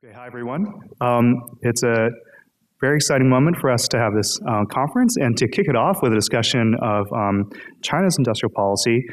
Okay, hi everyone. It's a very exciting moment for us to have this conference and to kick it off with a discussion of China's industrial policy.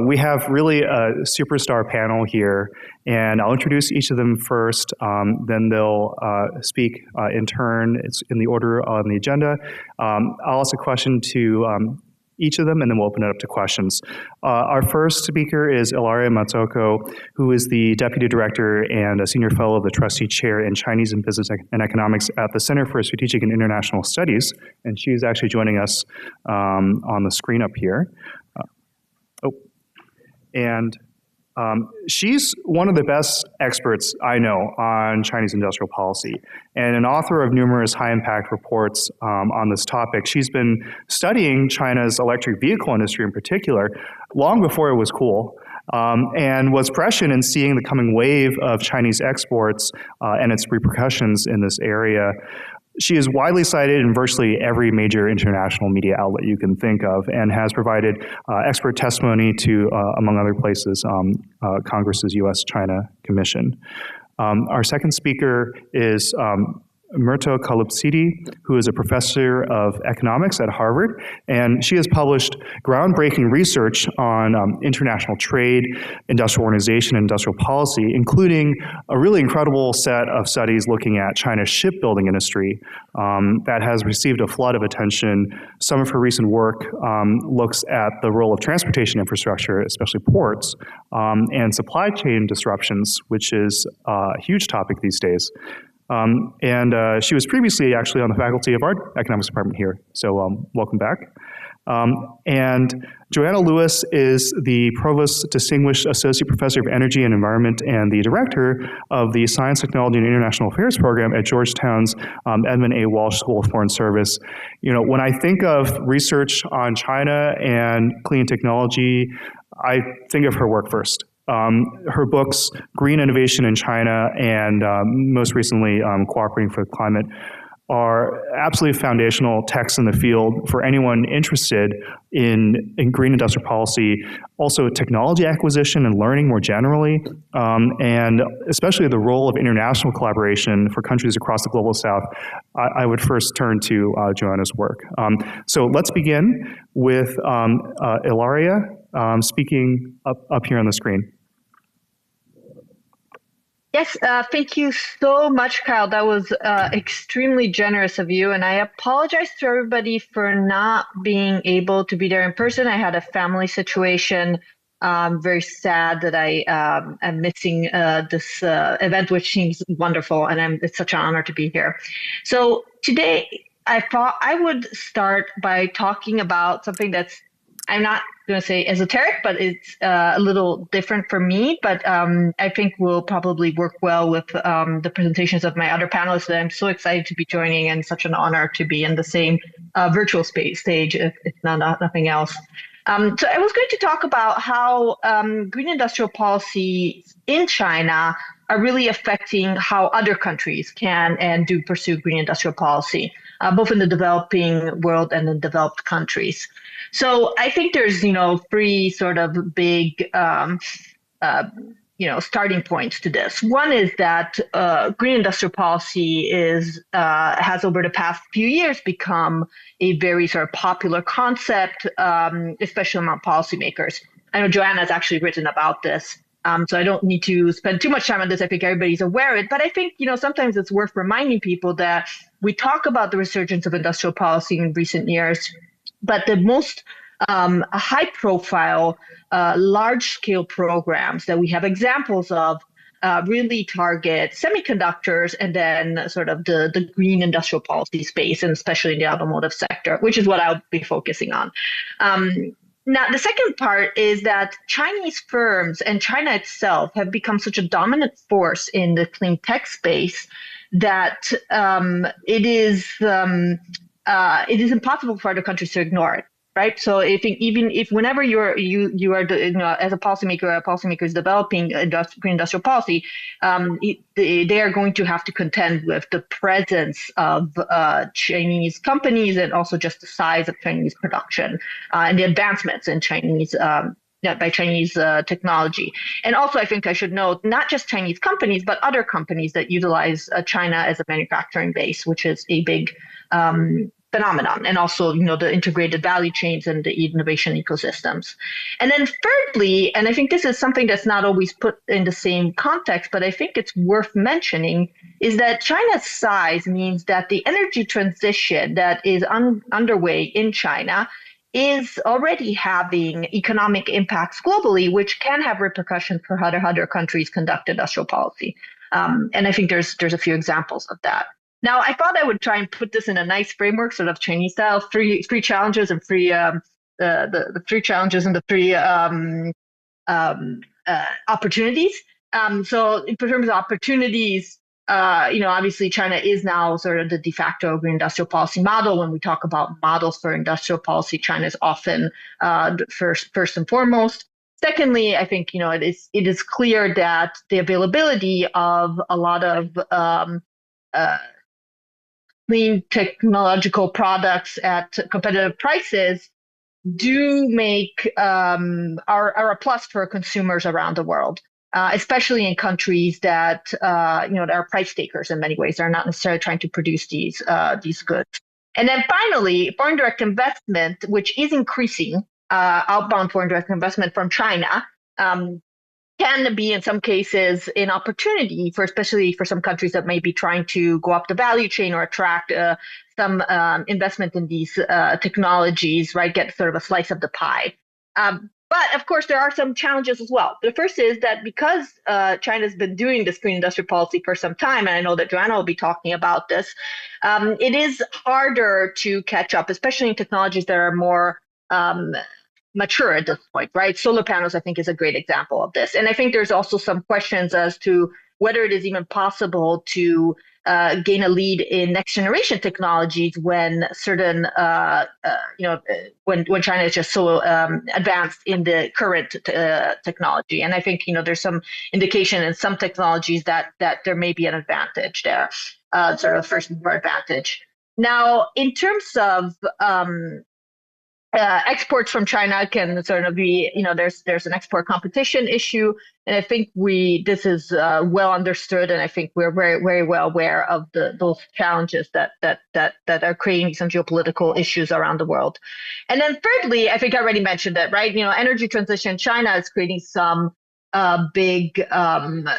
We have really a superstar panel here, and I'll introduce each of them first, then they'll speak in turn. It's in the order on the agenda. I'll ask a question to each of them, and then we'll open it up to questions. Our first speaker is Ilaria Mazzocco, who is the Deputy Director and a Senior Fellow of the Trustee Chair in Chinese and Business and Economics at the Center for Strategic and International Studies, and she is actually joining us on the screen up here. She's one of the best experts I know on Chinese industrial policy and an author of numerous high-impact reports on this topic. She's been studying China's electric vehicle industry in particular long before it was cool, and was prescient in seeing the coming wave of Chinese exports and its repercussions in this area. She is widely cited in virtually every major international media outlet you can think of and has provided expert testimony to, among other places, Congress's U.S.-China Commission. Our second speaker is Myrto Kalouptsidi, who is a professor of economics at Harvard, and she has published groundbreaking research on international trade, industrial organization, and industrial policy, including a really incredible set of studies looking at China's shipbuilding industry that has received a flood of attention. Some of her recent work looks at the role of transportation infrastructure, especially ports, and supply chain disruptions, which is a huge topic these days. She was previously actually on the faculty of our economics department here, so welcome back. And Joanna Lewis is the Provost Distinguished Associate Professor of Energy and Environment and the Director of the Science, Technology, and International Affairs Program at Georgetown's Edmund A. Walsh School of Foreign Service. You know, when I think of research on China and clean technology, I think of her work first. Her books, Green Innovation in China and most recently Cooperating for the Climate, are absolutely foundational texts in the field for anyone interested in green industrial policy, also technology acquisition and learning more generally, and especially the role of international collaboration for countries across the global south. I would first turn to Joanna's work. So let's begin with Ilaria speaking up here on the screen. Yes, thank you so much, Kyle. That was extremely generous of you. And I apologize to everybody for not being able to be there in person. I had a family situation. I'm very sad that I am missing this event, which seems wonderful. And it's such an honor to be here. So today, I thought I would start by talking about something that's, I'm not going to say esoteric, but it's a little different for me, but I think will probably work well with the presentations of my other panelists that I'm so excited to be joining, and such an honor to be in the same virtual stage, if nothing else. So I was going to talk about how green industrial policies in China are really affecting how other countries can and do pursue green industrial policy, both in the developing world and in developed countries. So I think there's, three sort of big, starting points to this. One is that green industrial policy has over the past few years become a very sort of popular concept, especially among policymakers. I know Joanna has actually written about this, so I don't need to spend too much time on this. I think everybody's aware of it, but I think, sometimes it's worth reminding people that we talk about the resurgence of industrial policy in recent years, but the most high-profile, large-scale programs that we have examples of really target semiconductors and then sort of the green industrial policy space, and especially in the automotive sector, which is what I'll be focusing on. Now, the second part is that Chinese firms and China itself have become such a dominant force in the clean tech space that it is impossible for other countries to ignore it. Right. So I think even if whenever you are as a policymaker is developing green industrial policy, they are going to have to contend with the presence of Chinese companies and also just the size of Chinese production and the advancements in Chinese technology. And also, I think I should note, not just Chinese companies, but other companies that utilize China as a manufacturing base, which is a big phenomenon, and also, the integrated value chains and the innovation ecosystems. And then thirdly, and I think this is something that's not always put in the same context, but I think it's worth mentioning, is that China's size means that the energy transition that is underway in China is already having economic impacts globally, which can have repercussions for how other countries conduct industrial policy. And I think there's a few examples of that. Now, I thought I would try and put this in a nice framework, sort of Chinese style, three challenges and the three challenges and the three opportunities. So in terms of opportunities, obviously China is now sort of the de facto green industrial policy model. When we talk about models for industrial policy, China is often first and foremost. Secondly, I think it is clear that the availability of a lot of clean technological products at competitive prices do make are a plus for consumers around the world, especially in countries that that are price takers in many ways. They're not necessarily trying to produce these goods. And then finally, foreign direct investment, which is increasing, outbound foreign direct investment from China, can be in some cases an opportunity especially for some countries that may be trying to go up the value chain or attract some investment in these technologies, right? Get sort of a slice of the pie. But of course, there are some challenges as well. The first is that because China's been doing this green industrial policy for some time, and I know that Joanna will be talking about this, it is harder to catch up, especially in technologies that are more mature at this point, right? Solar panels, I think, is a great example of this. And I think there's also some questions as to whether it is even possible to gain a lead in next generation technologies when certain, when China is just so advanced in the current technology. And I think, there's some indication in some technologies that there may be an advantage there, sort of first mover advantage. Now, in terms of exports from China can sort of be, there's an export competition issue, and I think this is well understood, and I think we're very, very well aware of those challenges that are creating some geopolitical issues around the world. And then thirdly, I think I already mentioned it, right? Energy transition in China is creating some big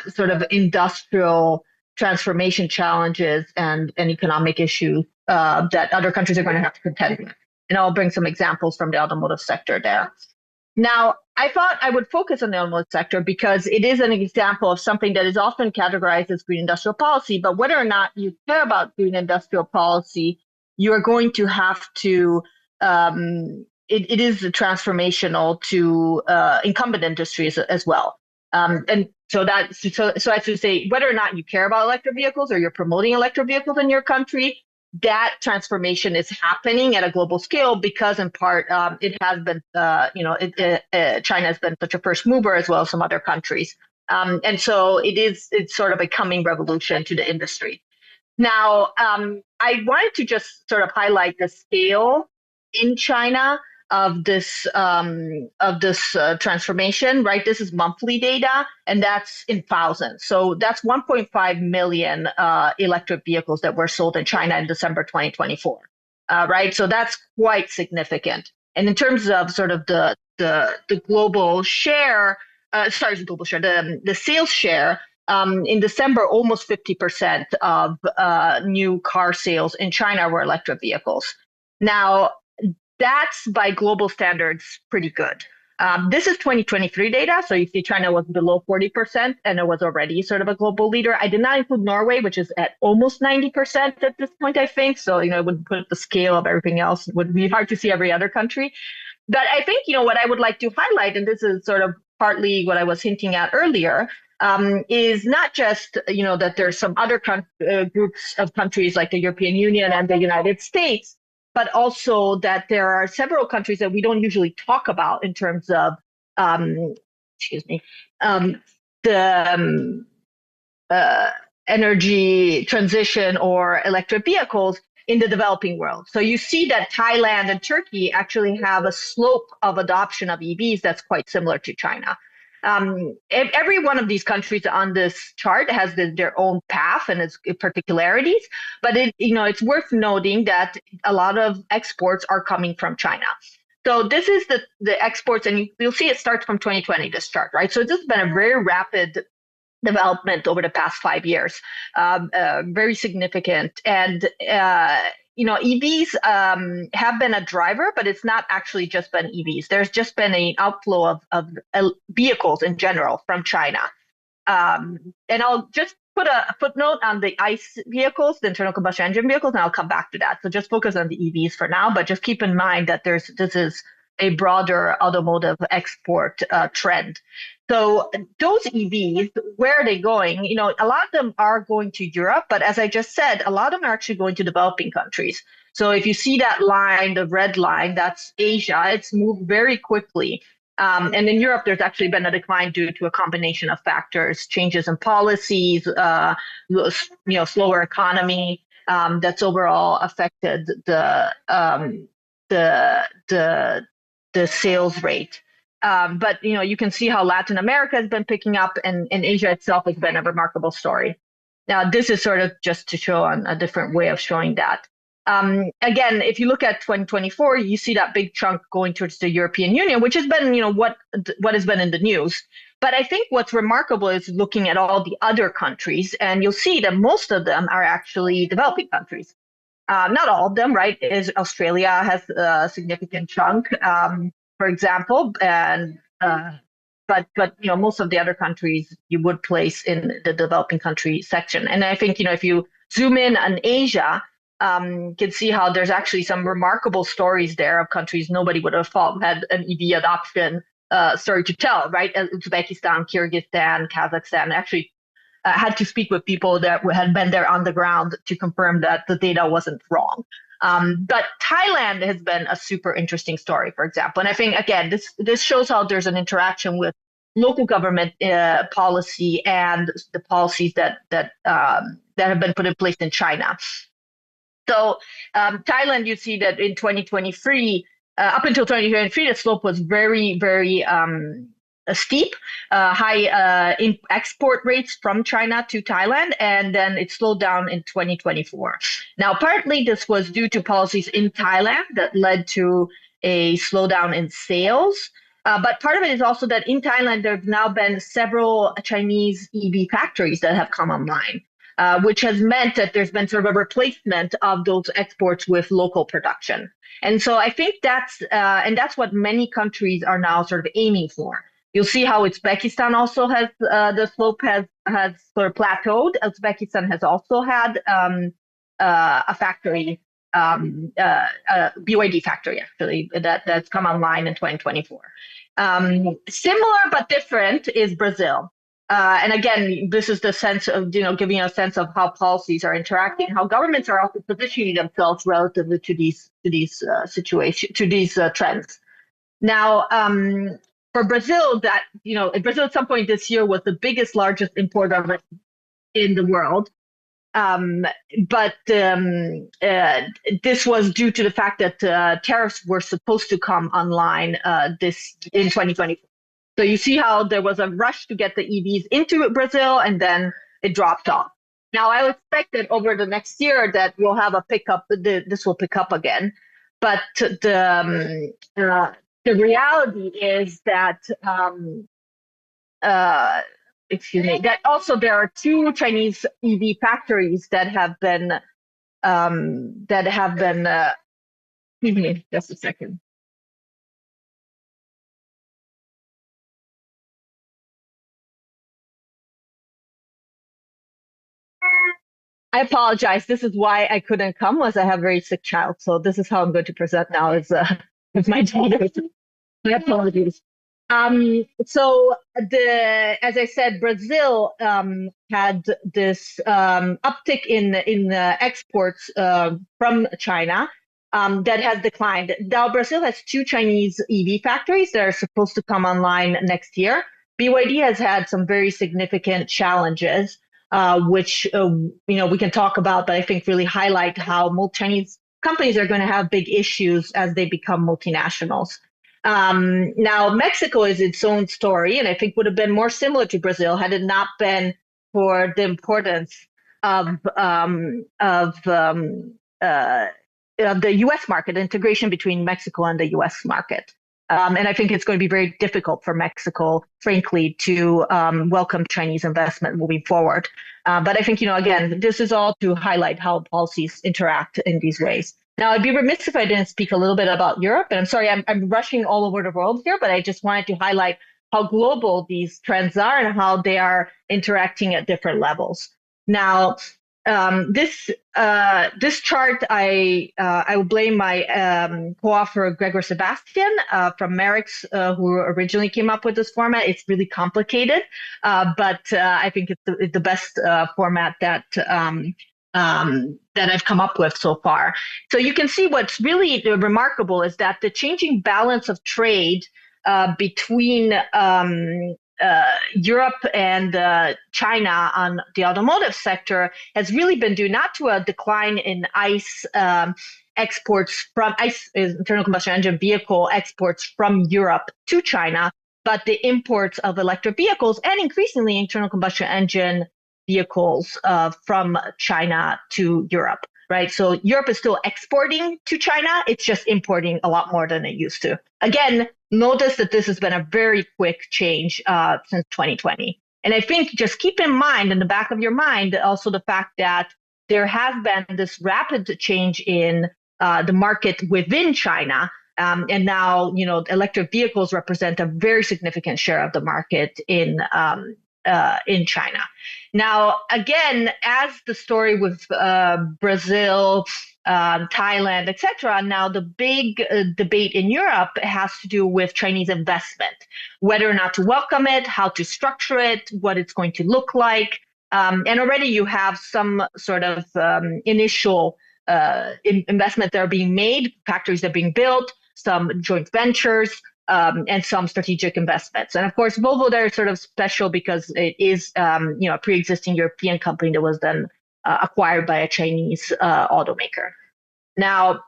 sort of industrial transformation challenges and economic issues that other countries are going to have to contend with. And I'll bring some examples from the automotive sector there. Now, I thought I would focus on the automotive sector because it is an example of something that is often categorized as green industrial policy. But whether or not you care about green industrial policy, you are going to have to, it is transformational to incumbent industries as well. And so I should say, whether or not you care about electric vehicles or you're promoting electric vehicles in your country, that transformation is happening at a global scale because, in part, it has been, China has been such a first mover as well as some other countries, and so it's sort of a coming revolution to the industry. Now, I wanted to just sort of highlight the scale in China of this transformation, right? This is monthly data, and that's in thousands. So that's 1.5 million electric vehicles that were sold in China in December 2024, right? So that's quite significant. And in terms of sort of the global share, the sales share, in December, almost 50% of new car sales in China were electric vehicles. Now, that's by global standards pretty good. This is 2023 data. So you see China was below 40% and it was already sort of a global leader. I did not include Norway, which is at almost 90% at this point, I think. So, it would put the scale of everything else. It would be hard to see every other country. But I think, what I would like to highlight, and this is sort of partly what I was hinting at earlier, is not just, that there's some other groups of countries like the European Union and the United States, but also that there are several countries that we don't usually talk about in terms of, the energy transition or electric vehicles in the developing world. So you see that Thailand and Turkey actually have a slope of adoption of EVs that's quite similar to China. Every one of these countries on this chart has their own path and its particularities, but it's worth noting that a lot of exports are coming from China. So this is the exports, and you'll see it starts from 2020, this chart, right? So this has been a very rapid development over the past 5 years, very significant. And EVs have been a driver, but it's not actually just been EVs. There's just been an outflow of vehicles in general from China. And I'll just put a footnote on the ICE vehicles, the internal combustion engine vehicles, and I'll come back to that. So just focus on the EVs for now, but just keep in mind that this is a broader automotive export trend. So those EVs, where are they going? A lot of them are going to Europe, but as I just said, a lot of them are actually going to developing countries. So if you see that line, the red line, that's Asia. It's moved very quickly. And in Europe, there's actually been a decline due to a combination of factors, changes in policies, slower economy that's overall affected the sales rate. But you can see how Latin America has been picking up, and Asia itself has been a remarkable story. Now, this is sort of just to show on a different way of showing that. Again, if you look at 2024, you see that big chunk going towards the European Union, which has been, what has been in the news. But I think what's remarkable is looking at all the other countries, and you'll see that most of them are actually developing countries. Not all of them, right? Australia has a significant chunk, for example, and but most of the other countries you would place in the developing country section. And I think if you zoom in on Asia, you can see how there's actually some remarkable stories there of countries nobody would have thought had an EV adoption story to tell, right? Uzbekistan, Kyrgyzstan, Kazakhstan. Actually, had to speak with people that had been there on the ground to confirm that the data wasn't wrong. But Thailand has been a super interesting story, for example. And I think, again, this shows how there's an interaction with local government policy and the policies that have been put in place in China. So Thailand, you see that in 2023, up until 2023, the slope was very, very steep, high export rates from China to Thailand, and then it slowed down in 2024. Now, partly this was due to policies in Thailand that led to a slowdown in sales. But part of it is also that in Thailand, there have now been several Chinese EV factories that have come online, which has meant that there's been sort of a replacement of those exports with local production. And so I think that's what many countries are now sort of aiming for. You'll see how Uzbekistan also has the slope has sort of plateaued. Uzbekistan has also had a factory, a BYD factory actually that's come online in 2024. Similar but different is Brazil. And again, this is the sense of giving a sense of how policies are interacting, how governments are also positioning themselves relatively to these situations, to these trends. Now, for Brazil, Brazil at some point this year was the largest importer in the world. But this was due to the fact that tariffs were supposed to come online in 2024. So you see how there was a rush to get the EVs into Brazil, and then it dropped off. Now, I expect that over the next year that we'll have a pickup. This will pick up again, but the reality is that that also there are 2 Chinese EV factories that have been excuse me, just a second. I apologize. This is why I couldn't come, was I have a very sick child. So this is how I'm going to present now is with my daughter. My apologies. So as I said, Brazil had this uptick in the exports from China that has declined. Now Brazil has 2 Chinese EV factories that are supposed to come online next year. BYD has had some very significant challenges. which we can talk about, but I think really highlight how Chinese companies are going to have big issues as they become multinationals. Now, Mexico is its own story, and I think would have been more similar to Brazil had it not been for the importance of the U.S. market, integration between Mexico and the U.S. market. And I think it's going to be very difficult for Mexico, frankly, to welcome Chinese investment moving forward. But I think, again, this is all to highlight how policies interact in these ways. Now, I'd be remiss if I didn't speak a little bit about Europe. And I'm sorry, I'm rushing all over the world here, but I just wanted to highlight how global these trends are and how they are interacting at different levels. Now, this chart, I will blame my co-author Gregor Sebastian from Merrick's, who originally came up with this format. It's really complicated, but I think it's the best format that I've come up with so far. So you can see what's really remarkable is that the changing balance of trade between Europe and China on the automotive sector has really been due not to a decline in ICE exports from ICE, internal combustion engine vehicle exports from Europe to China, but the imports of electric vehicles and increasingly internal combustion engine vehicles from China to Europe, right? So Europe is still exporting to China. It's just importing a lot more than it used to. Again, notice that this has been a very quick change since 2020. And I think just keep in mind, in the back of your mind, also the fact that there has been this rapid change in the market within China. And now, electric vehicles represent a very significant share of the market in China. Now, again, as the story with Brazil, Thailand, etc. Now, the big debate in Europe has to do with Chinese investment, whether or not to welcome it, how to structure it, what it's going to look like. And already you have some sort of initial investment that are being made, factories that are being built, some joint ventures, and some strategic investments. And of course, Volvo there is sort of special because it is a pre-existing European company that was then acquired by a Chinese automaker. Now,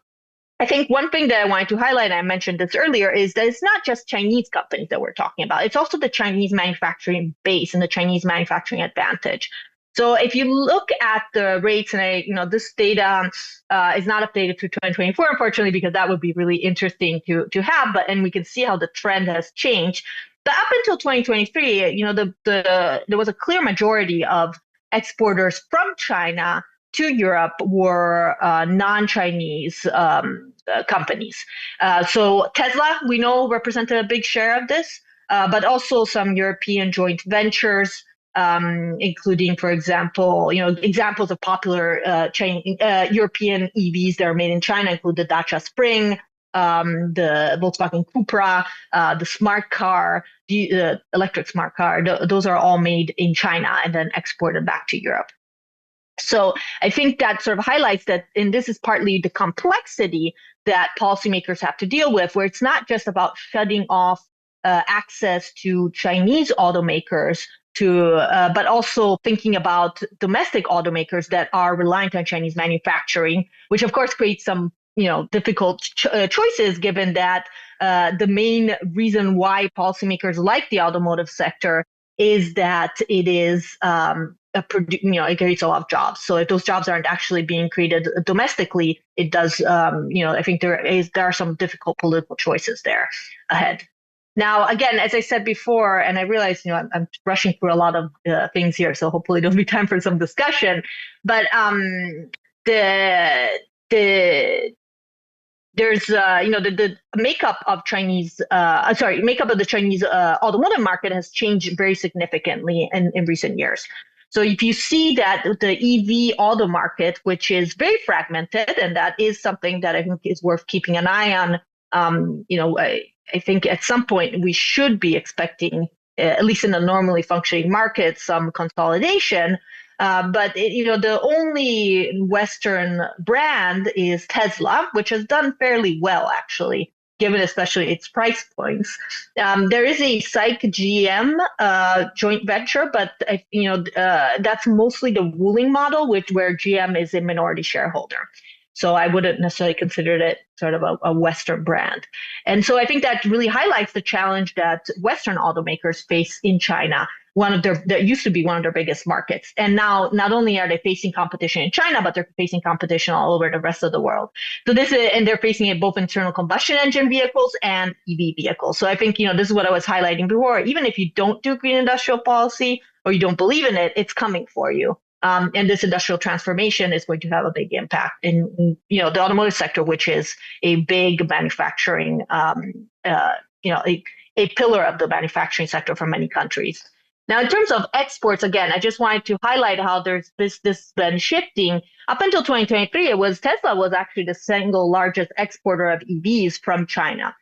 I think one thing that I wanted to highlight, and I mentioned this earlier, is that it's not just Chinese companies that we're talking about. It's also the Chinese manufacturing base and the Chinese manufacturing advantage. So if you look at the rates, and this data is not updated through 2024, unfortunately, because that would be really interesting to have. And we can see how the trend has changed. But up until 2023, there was a clear majority of exporters from China to Europe were non-Chinese companies. So Tesla, we know, represented a big share of this, but also some European joint ventures, including, for example, examples of popular European EVs that are made in China include the Dacia Spring, the Volkswagen Cupra, the smart car, the electric smart car. Those are all made in China and then exported back to Europe. So I think that sort of highlights that, and this is partly the complexity that policymakers have to deal with, where it's not just about shutting off access to Chinese automakers, but also thinking about domestic automakers that are reliant on Chinese manufacturing, which of course creates some difficult choices, given that the main reason why policymakers like the automotive sector is that it is it creates a lot of jobs. So if those jobs aren't actually being created domestically, it does. I think there are some difficult political choices there ahead. Now, again, as I said before, and I realize I'm rushing through a lot of things here, so hopefully there'll be time for some discussion. But there's the makeup of the Chinese automotive market has changed very significantly in recent years. So if you see that the EV auto market, which is very fragmented, and that is something that I think is worth keeping an eye on, I think at some point we should be expecting, at least in a normally functioning market, some consolidation. But the only Western brand is Tesla, which has done fairly well, actually, given especially its price points. There is a Psych GM joint venture, but that's mostly the Wuling model, where GM is a minority shareholder. So I wouldn't necessarily consider it sort of a Western brand. And so I think that really highlights the challenge that Western automakers face in China, that used to be one of their biggest markets. And now not only are they facing competition in China, but they're facing competition all over the rest of the world. So and they're facing it both internal combustion engine vehicles and EV vehicles. So I think, this is what I was highlighting before. Even if you don't do green industrial policy or you don't believe in it, it's coming for you. And this industrial transformation is going to have a big impact in the automotive sector, which is a big manufacturing, a pillar of the manufacturing sector for many countries. Now, in terms of exports, again, I just wanted to highlight how there's this been shifting. Up until 2023, Tesla was actually the single largest exporter of EVs from China.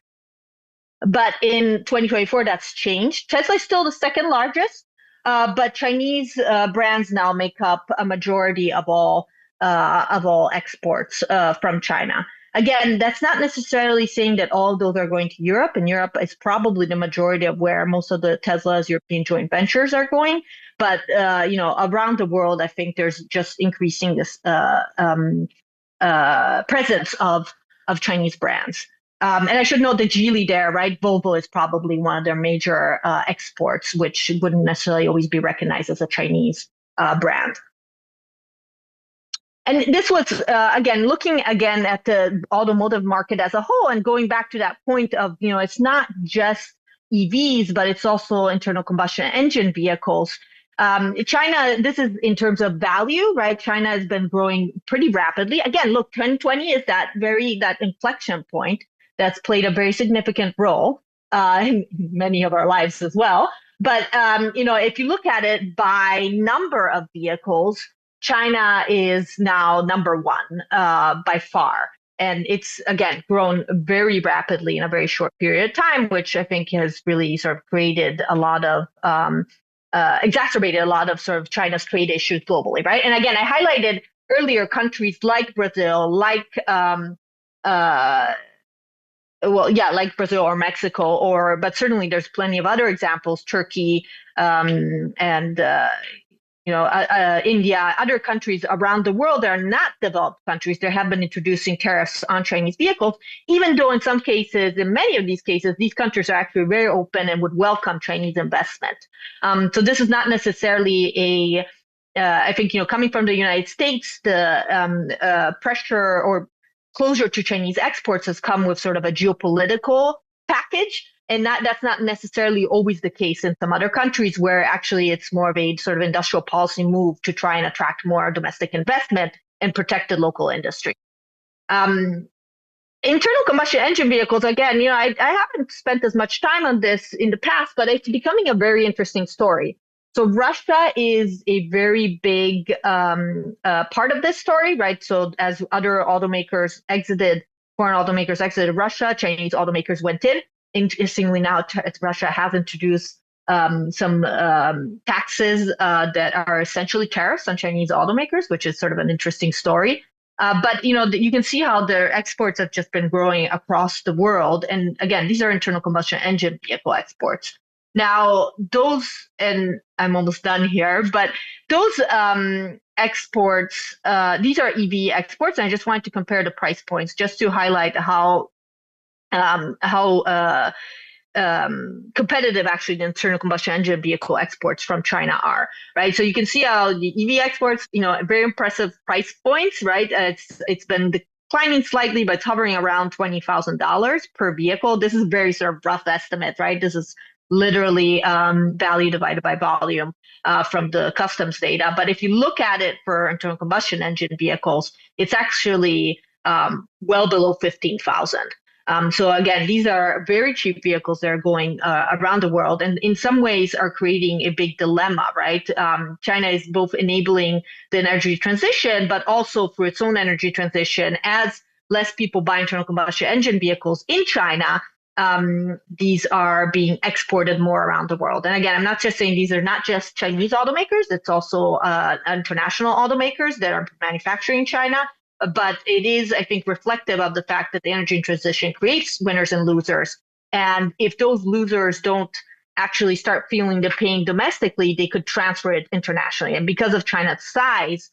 But in 2024, that's changed. Tesla is still the second largest. But Chinese brands now make up a majority of all exports from China. Again, that's not necessarily saying that all of those are going to Europe, and Europe is probably the majority of where most of the Tesla's European joint ventures are going. But around the world, I think there's just increasing this presence of Chinese brands. And I should note the Geely there, right? Volvo is probably one of their major exports, which wouldn't necessarily always be recognized as a Chinese brand. And this was, looking again at the automotive market as a whole, and going back to that point of, it's not just EVs, but it's also internal combustion engine vehicles. China, this is in terms of value, right? China has been growing pretty rapidly. Again, look, 2020 is that inflection point that's played a very significant role in many of our lives as well. But, if you look at it by number of vehicles, China is now number one by far. And it's, again, grown very rapidly in a very short period of time, which I think has really sort of created a lot of, exacerbated a lot of sort of China's trade issues globally, right? And again, I highlighted earlier countries like Brazil, like Brazil or Mexico, but certainly there's plenty of other examples, Turkey and India, other countries around the world that are not developed countries. They have been introducing tariffs on Chinese vehicles, even though in many of these cases, these countries are actually very open and would welcome Chinese investment. So this is not necessarily I think, coming from the United States, the pressure or closure to Chinese exports has come with sort of a geopolitical package. And that's not necessarily always the case in some other countries, where actually it's more of a sort of industrial policy move to try and attract more domestic investment and protect the local industry. Internal combustion engine vehicles, again, I haven't spent as much time on this in the past, but it's becoming a very interesting story. So Russia is a very big part of this story, right? So as other automakers foreign automakers exited Russia, Chinese automakers went in. Interestingly, now Russia has introduced some taxes that are essentially tariffs on Chinese automakers, which is sort of an interesting story. But you can see how their exports have just been growing across the world. And again, these are internal combustion engine vehicle exports. Now, and I'm almost done here, but those exports, these are EV exports. And I just wanted to compare the price points just to highlight how competitive actually the internal combustion engine vehicle exports from China are, right? So you can see how the EV exports, very impressive price points, right? It's been declining slightly, but it's hovering around $20,000 per vehicle. This is very sort of rough estimate, right? This is literally value divided by volume from the customs data. But if you look at it for internal combustion engine vehicles, it's actually well below 15,000. So again, these are very cheap vehicles that are going around the world, and in some ways are creating a big dilemma, right? China is both enabling the energy transition, but also through its own energy transition, as less people buy internal combustion engine vehicles in China, these are being exported more around the world. And again, I'm not just saying these are not just Chinese automakers, it's also international automakers that are manufacturing in China. but it is, I think, reflective of the fact that the energy transition creates winners and losers. And if those losers don't actually start feeling the pain domestically, they could transfer it internationally. And because of China's size,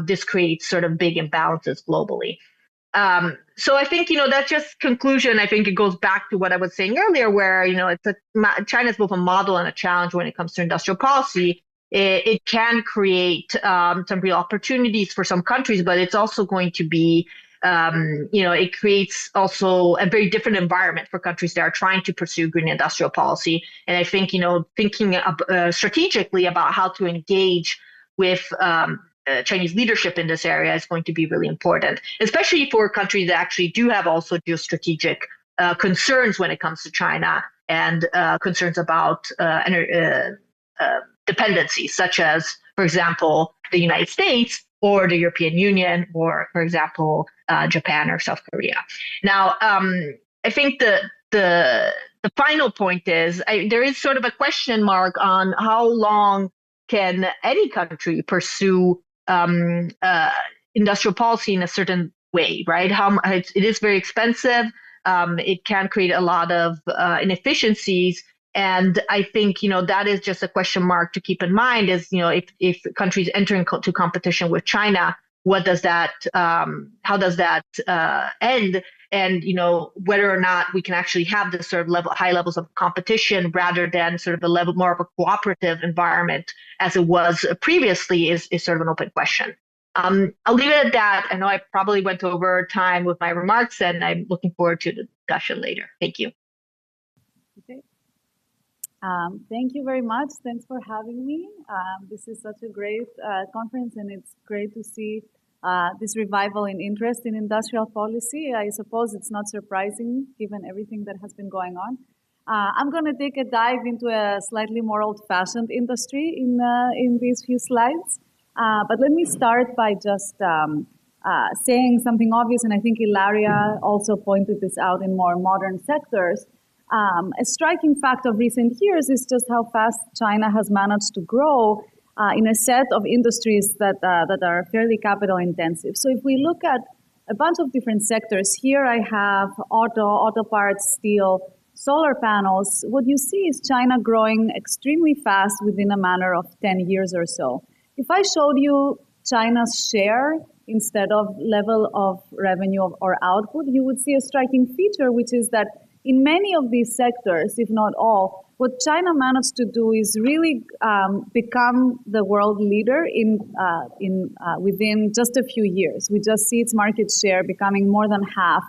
this creates sort of big imbalances globally. So I think, that's just conclusion. I think it goes back to what I was saying earlier, where, China's both a model and a challenge when it comes to industrial policy. It can create some real opportunities for some countries, but it's also going to be, it creates also a very different environment for countries that are trying to pursue green industrial policy. And I think, thinking strategically about how to engage with Chinese leadership in this area is going to be really important, especially for countries that actually do have also geostrategic concerns when it comes to China and concerns about dependencies, such as, for example, the United States or the European Union, or, for example, Japan or South Korea. Now, I think the final point is there is sort of a question mark on how long can any country pursue industrial policy in a certain way, right? It is very expensive. It can create a lot of inefficiencies. And I think, that is just a question mark to keep in mind is, if countries enter into competition with China, what does that, how does that end? And, whether or not we can actually have this sort of high levels of competition rather than sort of a level more of a cooperative environment as it was previously is sort of an open question. I'll leave it at that. I know I probably went over time with my remarks, and I'm looking forward to the discussion later. Thank you. Okay. Thank you very much. Thanks for having me. This is such a great conference, and it's great to see this revival in interest in industrial policy. I suppose it's not surprising given everything that has been going on. I'm going to take a dive into a slightly more old-fashioned industry in these few slides. But let me start by just saying something obvious, and I think Ilaria also pointed this out in more modern sectors. A striking fact of recent years is just how fast China has managed to grow in a set of industries that are fairly capital intensive. So if we look at a bunch of different sectors, here I have auto parts, steel, solar panels. What you see is China growing extremely fast within a matter of 10 years or so. If I showed you China's share instead of level of revenue or output, you would see a striking feature, which is that in many of these sectors, if not all, what China managed to do is really become the world leader within just a few years. We just see its market share becoming more than half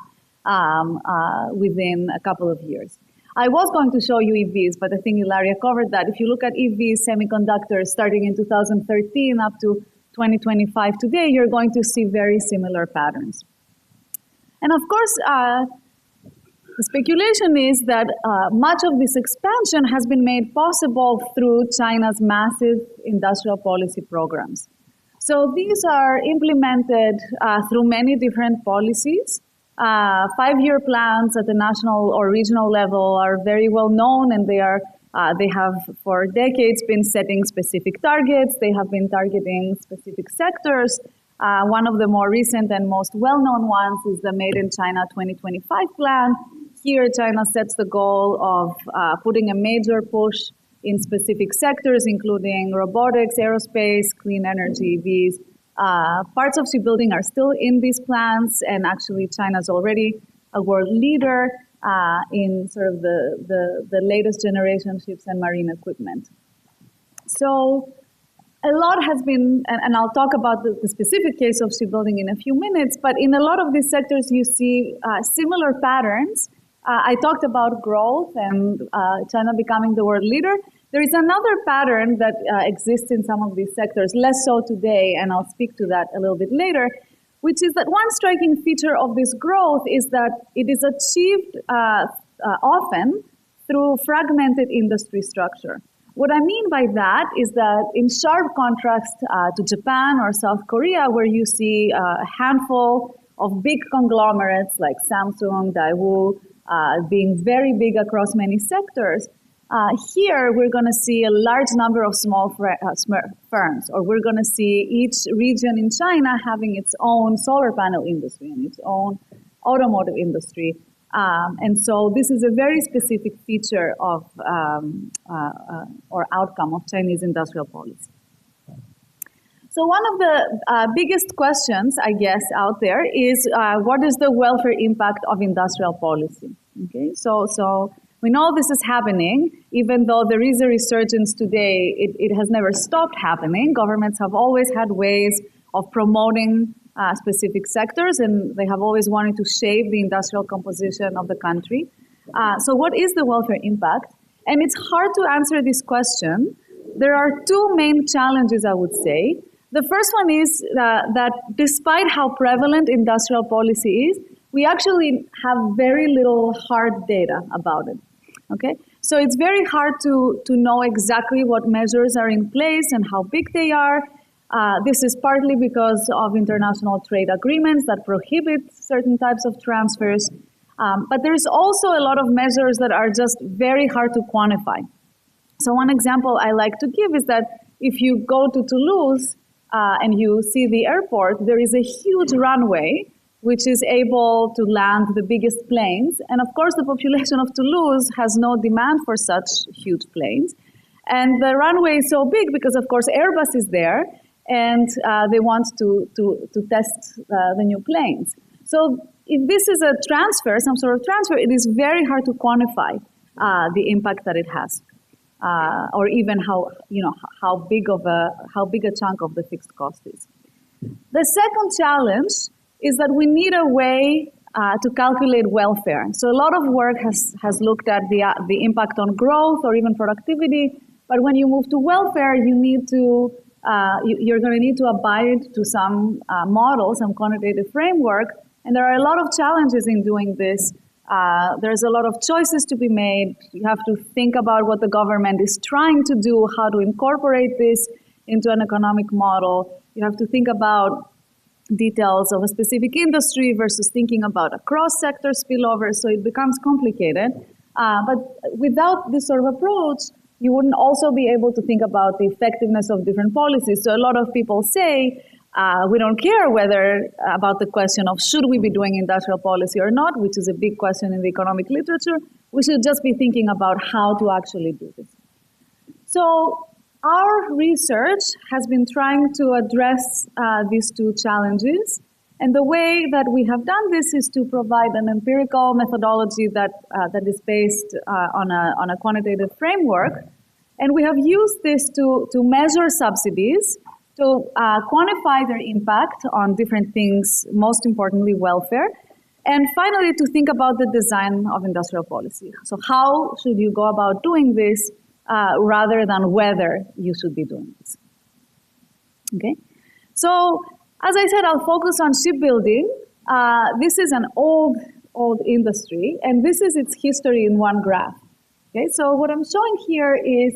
within a couple of years. I was going to show you EVs, but I think Ilaria covered that. If you look at EVs, semiconductors, starting in 2013 up to 2025 today, you're going to see very similar patterns. And of course, the speculation is that much of this expansion has been made possible through China's massive industrial policy programs. So these are implemented through many different policies. 5-year plans at the national or regional level are very well known, and they have for decades been setting specific targets. They have been targeting specific sectors. One of the more recent and most well-known ones is the Made in China 2025 plan. Here, China sets the goal of putting a major push in specific sectors, including robotics, aerospace, clean energy, EVs. Parts of shipbuilding are still in these plans, and actually China is already a world leader in sort of the latest generation ships and marine equipment. So a lot has been, and I'll talk about the specific case of shipbuilding in a few minutes, but in a lot of these sectors you see similar patterns. I talked about growth and China becoming the world leader. There is another pattern that exists in some of these sectors, less so today, and I'll speak to that a little bit later, which is that one striking feature of this growth is that it is achieved often through fragmented industry structure. What I mean by that is that in sharp contrast to Japan or South Korea, where you see a handful of big conglomerates like Samsung, Daewoo, being very big across many sectors, Here, we're going to see a large number of small firms, or we're going to see each region in China having its own solar panel industry and its own automotive industry. And so this is a very specific feature of or outcome of Chinese industrial policy. So one of the biggest questions, I guess, out there is what is the welfare impact of industrial policy? Okay, so we know this is happening, even though there is a resurgence today, it has never stopped happening. Governments have always had ways of promoting specific sectors, and they have always wanted to shape the industrial composition of the country. So what is the welfare impact? And it's hard to answer this question. There are two main challenges, I would say. The first one is that despite how prevalent industrial policy is, we actually have very little hard data about it. Okay, so it's very hard to know exactly what measures are in place and how big they are. This is partly because of international trade agreements that prohibit certain types of transfers. But there's also a lot of measures that are just very hard to quantify. So one example I like to give is that if you go to Toulouse and you see the airport, there is a huge runway which is able to land the biggest planes. And of course, the population of Toulouse has no demand for such huge planes. And the runway is so big because, of course, Airbus is there, and they want to test the new planes. So if this is a transfer, some sort of transfer, it is very hard to quantify the impact that it has, or even how big a chunk of the fixed cost is. The second challenge is that we need a way to calculate welfare. So a lot of work has looked at the impact on growth or even productivity, but when you move to welfare, you need to you're going to need to abide to some model, some quantitative framework, and there are a lot of challenges in doing this. There's a lot of choices to be made. You have to think about what the government is trying to do, how to incorporate this into an economic model. You have to think about details of a specific industry versus thinking about a cross-sector spillover, so it becomes complicated. But without this sort of approach, you wouldn't also be able to think about the effectiveness of different policies. So a lot of people say, we don't care about the question of should we be doing industrial policy or not, which is a big question in the economic literature. We should just be thinking about how to actually do this. So our research has been trying to address these two challenges. And the way that we have done this is to provide an empirical methodology that is based on a quantitative framework. And we have used this to measure subsidies, to quantify their impact on different things, most importantly, welfare. And finally, to think about the design of industrial policy. So how should you go about doing this rather than whether you should be doing this? Okay. So as I said, I'll focus on shipbuilding. This is an old industry, and this is its history in one graph. Okay, so what I'm showing here is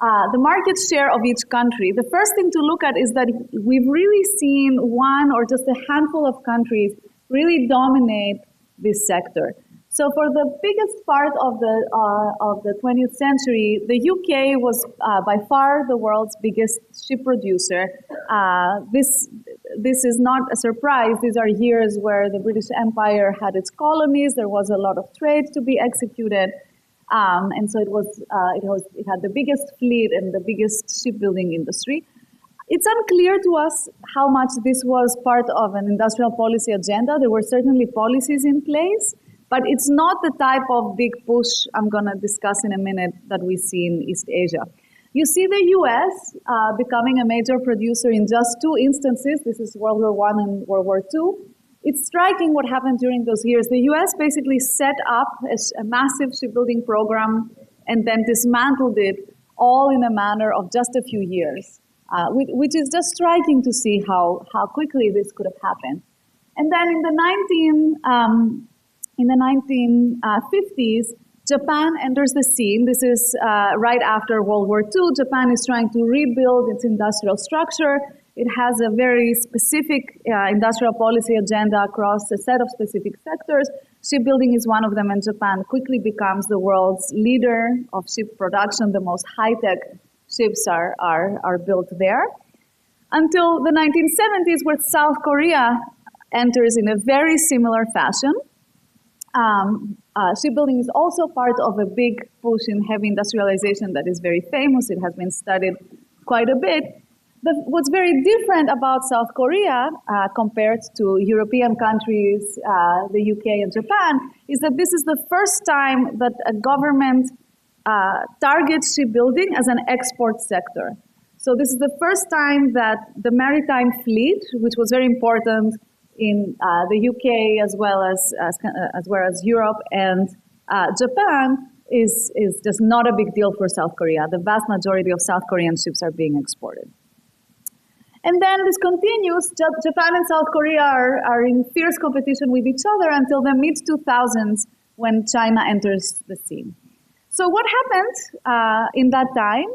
the market share of each country. The first thing to look at is that we've really seen one or just a handful of countries really dominate this sector. So for the biggest part of the 20th century, the UK was by far the world's biggest ship producer. This is not a surprise. These are years where the British Empire had its colonies. There was a lot of trade to be executed, and so it had the biggest fleet and the biggest shipbuilding industry. It's unclear to us how much this was part of an industrial policy agenda. There were certainly policies in place, but it's not the type of big push I'm going to discuss in a minute that we see in East Asia. You see the US becoming a major producer in just two instances. This is World War I and World War II. It's striking what happened during those years. The US basically set up a massive shipbuilding program and then dismantled it all in a matter of just a few years, which is just striking to see how quickly this could have happened. And then in the 1950s, Japan enters the scene. This is right after World War II. Japan is trying to rebuild its industrial structure. It has a very specific industrial policy agenda across a set of specific sectors. Shipbuilding is one of them, and Japan quickly becomes the world's leader of ship production. The most high-tech ships are built there. Until the 1970s, where South Korea enters in a very similar fashion. Shipbuilding is also part of a big push in heavy industrialization that is very famous. It has been studied quite a bit. What's very different about South Korea compared to European countries, the UK and Japan, is that this is the first time that a government targets shipbuilding as an export sector. So this is the first time that the maritime fleet, which was very important in the UK as well as Europe and Japan, is just not a big deal for South Korea. The vast majority of South Korean ships are being exported. And then this continues. Japan and South Korea are in fierce competition with each other until the mid-2000s when China enters the scene. So what happened in that time?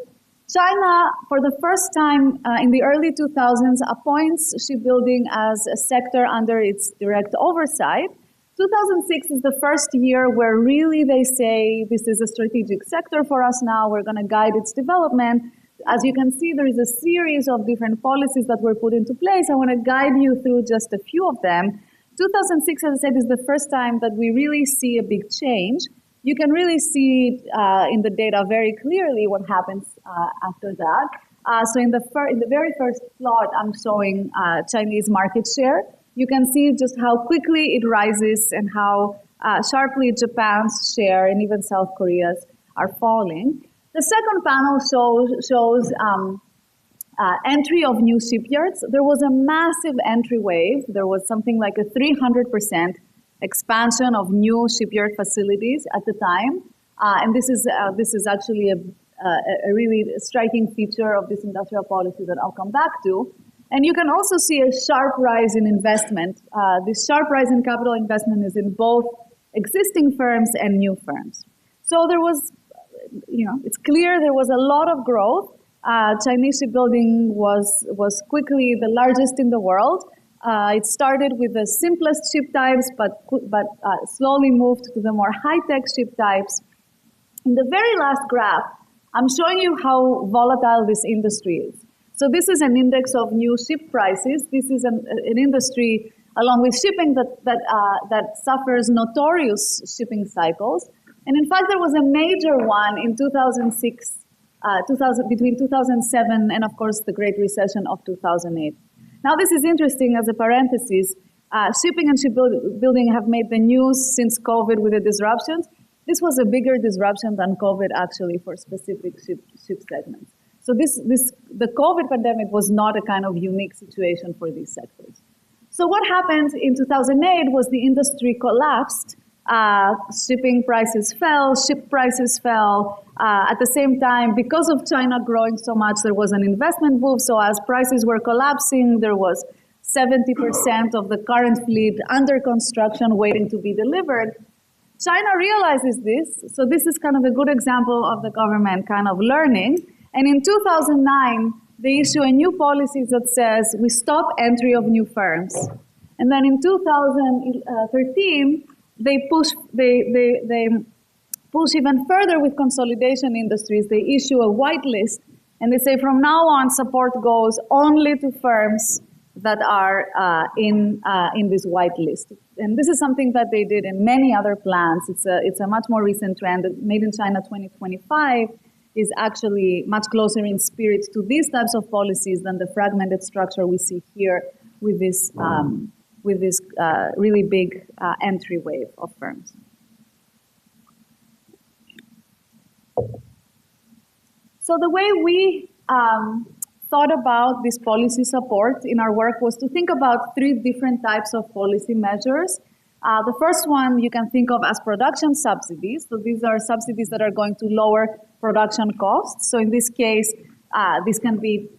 China, for the first time in the early 2000s, appoints shipbuilding as a sector under its direct oversight. 2006 is the first year where really they say this is a strategic sector for us now, we're going to guide its development. As you can see, there is a series of different policies that were put into place. I want to guide you through just a few of them. 2006, as I said, is the first time that we really see a big change. You can really see in the data very clearly what happens after that. So in the very first plot, I'm showing Chinese market share. You can see just how quickly it rises and how sharply Japan's share and even South Korea's are falling. The second panel shows entry of new shipyards. There was a massive entry wave. There was something like a 300% expansion of new shipyard facilities at the time, and this is actually a really striking feature of this industrial policy that I'll come back to. And you can also see a sharp rise in investment. This sharp rise in capital investment is in both existing firms and new firms. So there was, it's clear there was a lot of growth. Chinese shipbuilding was quickly the largest in the world. It started with the simplest ship types, but slowly moved to the more high-tech ship types. In the very last graph, I'm showing you how volatile this industry is. So this is an index of new ship prices. This is an industry, along with shipping, that suffers notorious shipping cycles. And in fact, there was a major one in 2006, between 2007 and, of course, the Great Recession of 2008. Now, this is interesting as a parenthesis. Shipping and shipbuilding have made the news since COVID with the disruptions. This was a bigger disruption than COVID actually for specific ship segments. So the COVID pandemic was not a kind of unique situation for these sectors. So what happened in 2008 was the industry collapsed. Shipping prices fell, ship prices fell. At the same time, because of China growing so much, there was an investment boom. So as prices were collapsing, there was 70% of the current fleet under construction waiting to be delivered. China realizes this. So this is kind of a good example of the government kind of learning. And in 2009, they issue a new policy that says we stop entry of new firms. And then in 2013, they push even further with consolidation industries. They issue a whitelist, and they say from now on, support goes only to firms that are in this whitelist. And this is something that they did in many other plans. It's a much more recent trend. Made in China 2025 is actually much closer in spirit to these types of policies than the fragmented structure we see here with this really big entry wave of firms. So the way we thought about this policy support in our work was to think about three different types of policy measures. The first one you can think of as production subsidies. So these are subsidies that are going to lower production costs. So in this case, this can be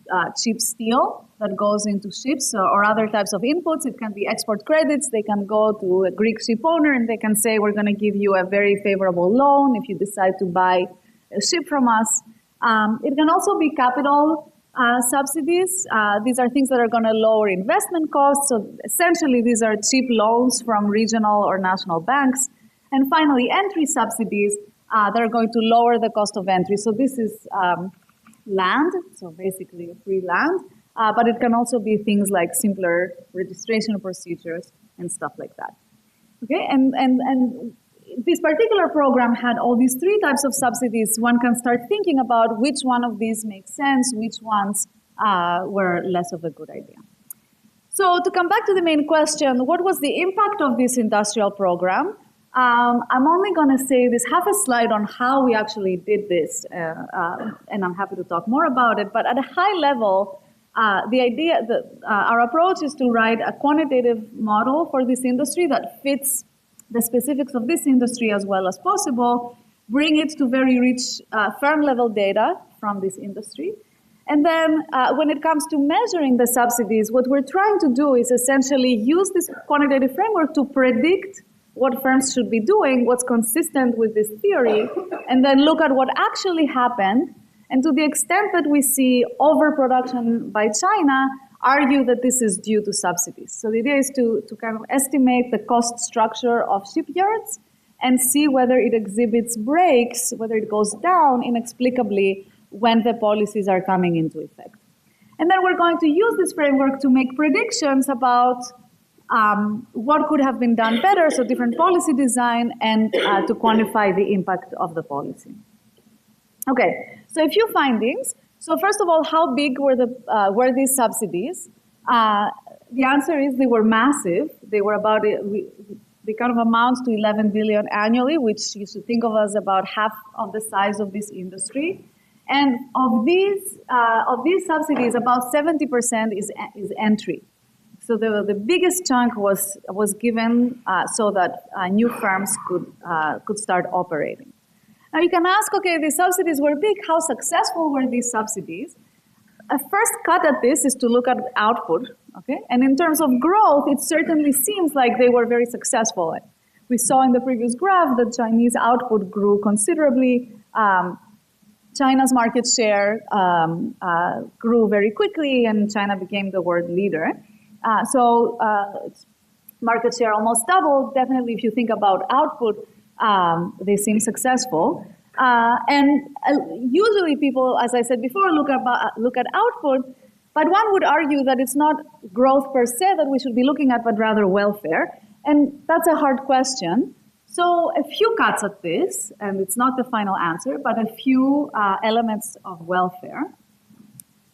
cheap steel that goes into ships or other types of inputs. It can be export credits. They can go to a Greek ship owner and they can say, we're going to give you a very favorable loan if you decide to buy a ship from us. It can also be capital subsidies. These are things that are going to lower investment costs. So essentially, these are cheap loans from regional or national banks. And finally, entry subsidies that are going to lower the cost of entry. So this is land, so basically free land. But it can also be things like simpler registration procedures and stuff like that. Okay, and this particular program had all these three types of subsidies. One can start thinking about which one of these makes sense, which ones were less of a good idea. So to come back to the main question, what was the impact of this industrial program? I'm only going to say this half a slide on how we actually did this, and I'm happy to talk more about it. But at a high level, the idea that our approach is to write a quantitative model for this industry that fits the specifics of this industry as well as possible, bring it to very rich firm-level data from this industry. And then when it comes to measuring the subsidies, what we're trying to do is essentially use this quantitative framework to predict what firms should be doing, what's consistent with this theory, and then look at what actually happened. And to the extent that we see overproduction by China, argue that this is due to subsidies. So the idea is to kind of estimate the cost structure of shipyards and see whether it exhibits breaks, whether it goes down inexplicably when the policies are coming into effect. And then we're going to use this framework to make predictions about what could have been done better, so different policy design, and to quantify the impact of the policy. Okay, so a few findings. So first of all, how big were these subsidies? The answer is they were massive. They were about, they kind of amount to 11 billion annually, which you should think of as about half of the size of this industry. And of these subsidies, about 70% is entry. So the biggest chunk was given so that new firms could start operating. Now you can ask, okay, the subsidies were big. How successful were these subsidies? A first cut at this is to look at output, okay? And in terms of growth, it certainly seems like they were very successful. We saw in the previous graph that Chinese output grew considerably. China's market share grew very quickly, and China became the world leader. So market share almost doubled. Definitely, if you think about output, they seem successful. And usually people, as I said before, look at output, but one would argue that it's not growth per se that we should be looking at, but rather welfare. And that's a hard question. So a few cuts at this, and it's not the final answer, but a few elements of welfare.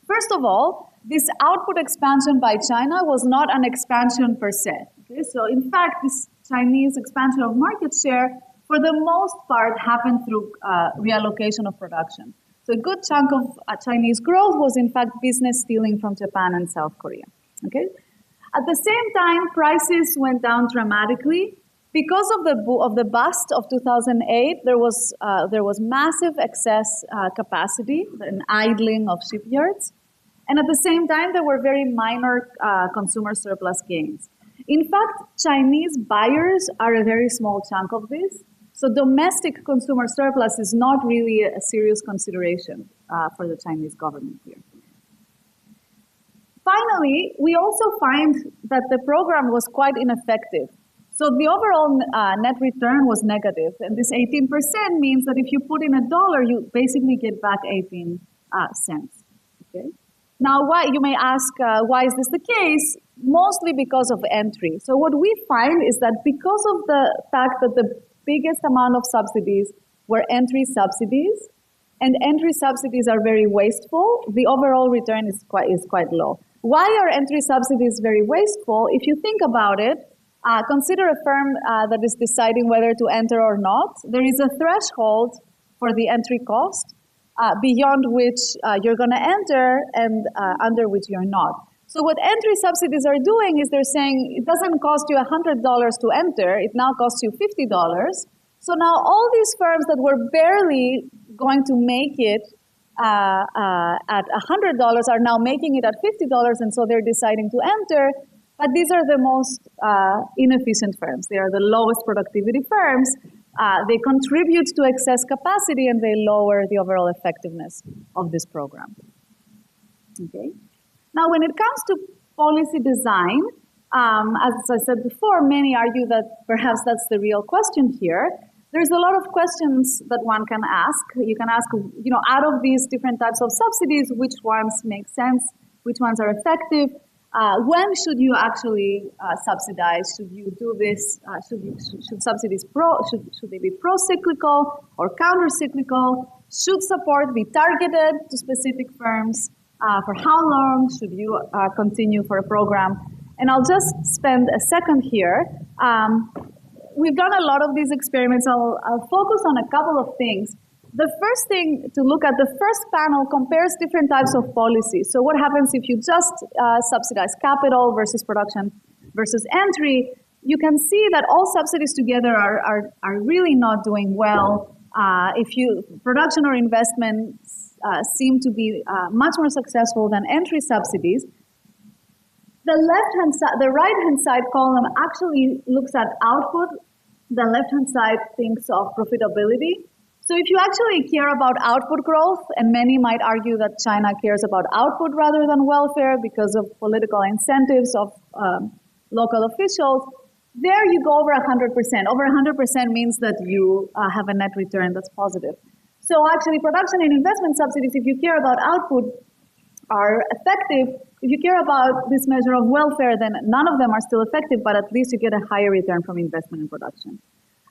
First of all, this output expansion by China was not an expansion per se. Okay? So in fact, this Chinese expansion of market share, for the most part, happened through reallocation of production. So a good chunk of Chinese growth was in fact business stealing from Japan and South Korea. Okay? At the same time, prices went down dramatically. Because of the bust of 2008, there was massive excess capacity, an idling of shipyards. And at the same time, there were very minor consumer surplus gains. In fact, Chinese buyers are a very small chunk of this. So domestic consumer surplus is not really a serious consideration for the Chinese government here. Finally, we also find that the program was quite ineffective. So the overall net return was negative. And this 18% means that if you put in $1, you basically get back 18 cents. Okay? Now, why you may ask, why is this the case? Mostly because of entry. So what we find is that because of the fact that the biggest amount of subsidies were entry subsidies, and entry subsidies are very wasteful, the overall return is quite low. Why are entry subsidies very wasteful? If you think about it, consider a firm that is deciding whether to enter or not. There is a threshold for the entry cost beyond which you're going to enter and under which you're not. So what entry subsidies are doing is they're saying it doesn't cost you $100 to enter, it now costs you $50. So now all these firms that were barely going to make it at $100 are now making it at $50, and so they're deciding to enter. But these are the most inefficient firms. They are the lowest productivity firms. They contribute to excess capacity, and they lower the overall effectiveness of this program. Okay. Now, when it comes to policy design, as I said before, many argue that perhaps that's the real question here. There's a lot of questions that one can ask. You can ask, out of these different types of subsidies, which ones make sense, which ones are effective, when should you actually subsidize? Should you do this? Should subsidies should they be pro-cyclical or counter-cyclical? Should support be targeted to specific firms? For how long should you continue for a program? And I'll just spend a second here. We've done a lot of these experiments. I'll focus on a couple of things. The first thing to look at, the first panel compares different types of policies. So what happens if you just subsidize capital versus production versus entry? You can see that all subsidies together are really not doing well. Production or investments seem to be much more successful than entry subsidies. The right-hand side column actually looks at output. The left-hand side thinks of profitability. So if you actually care about output growth, and many might argue that China cares about output rather than welfare because of political incentives of local officials, there you go over 100%. Over 100% means that you have a net return that's positive. So actually production and investment subsidies, if you care about output, are effective. If you care about this measure of welfare, then none of them are still effective, but at least you get a higher return from investment and production.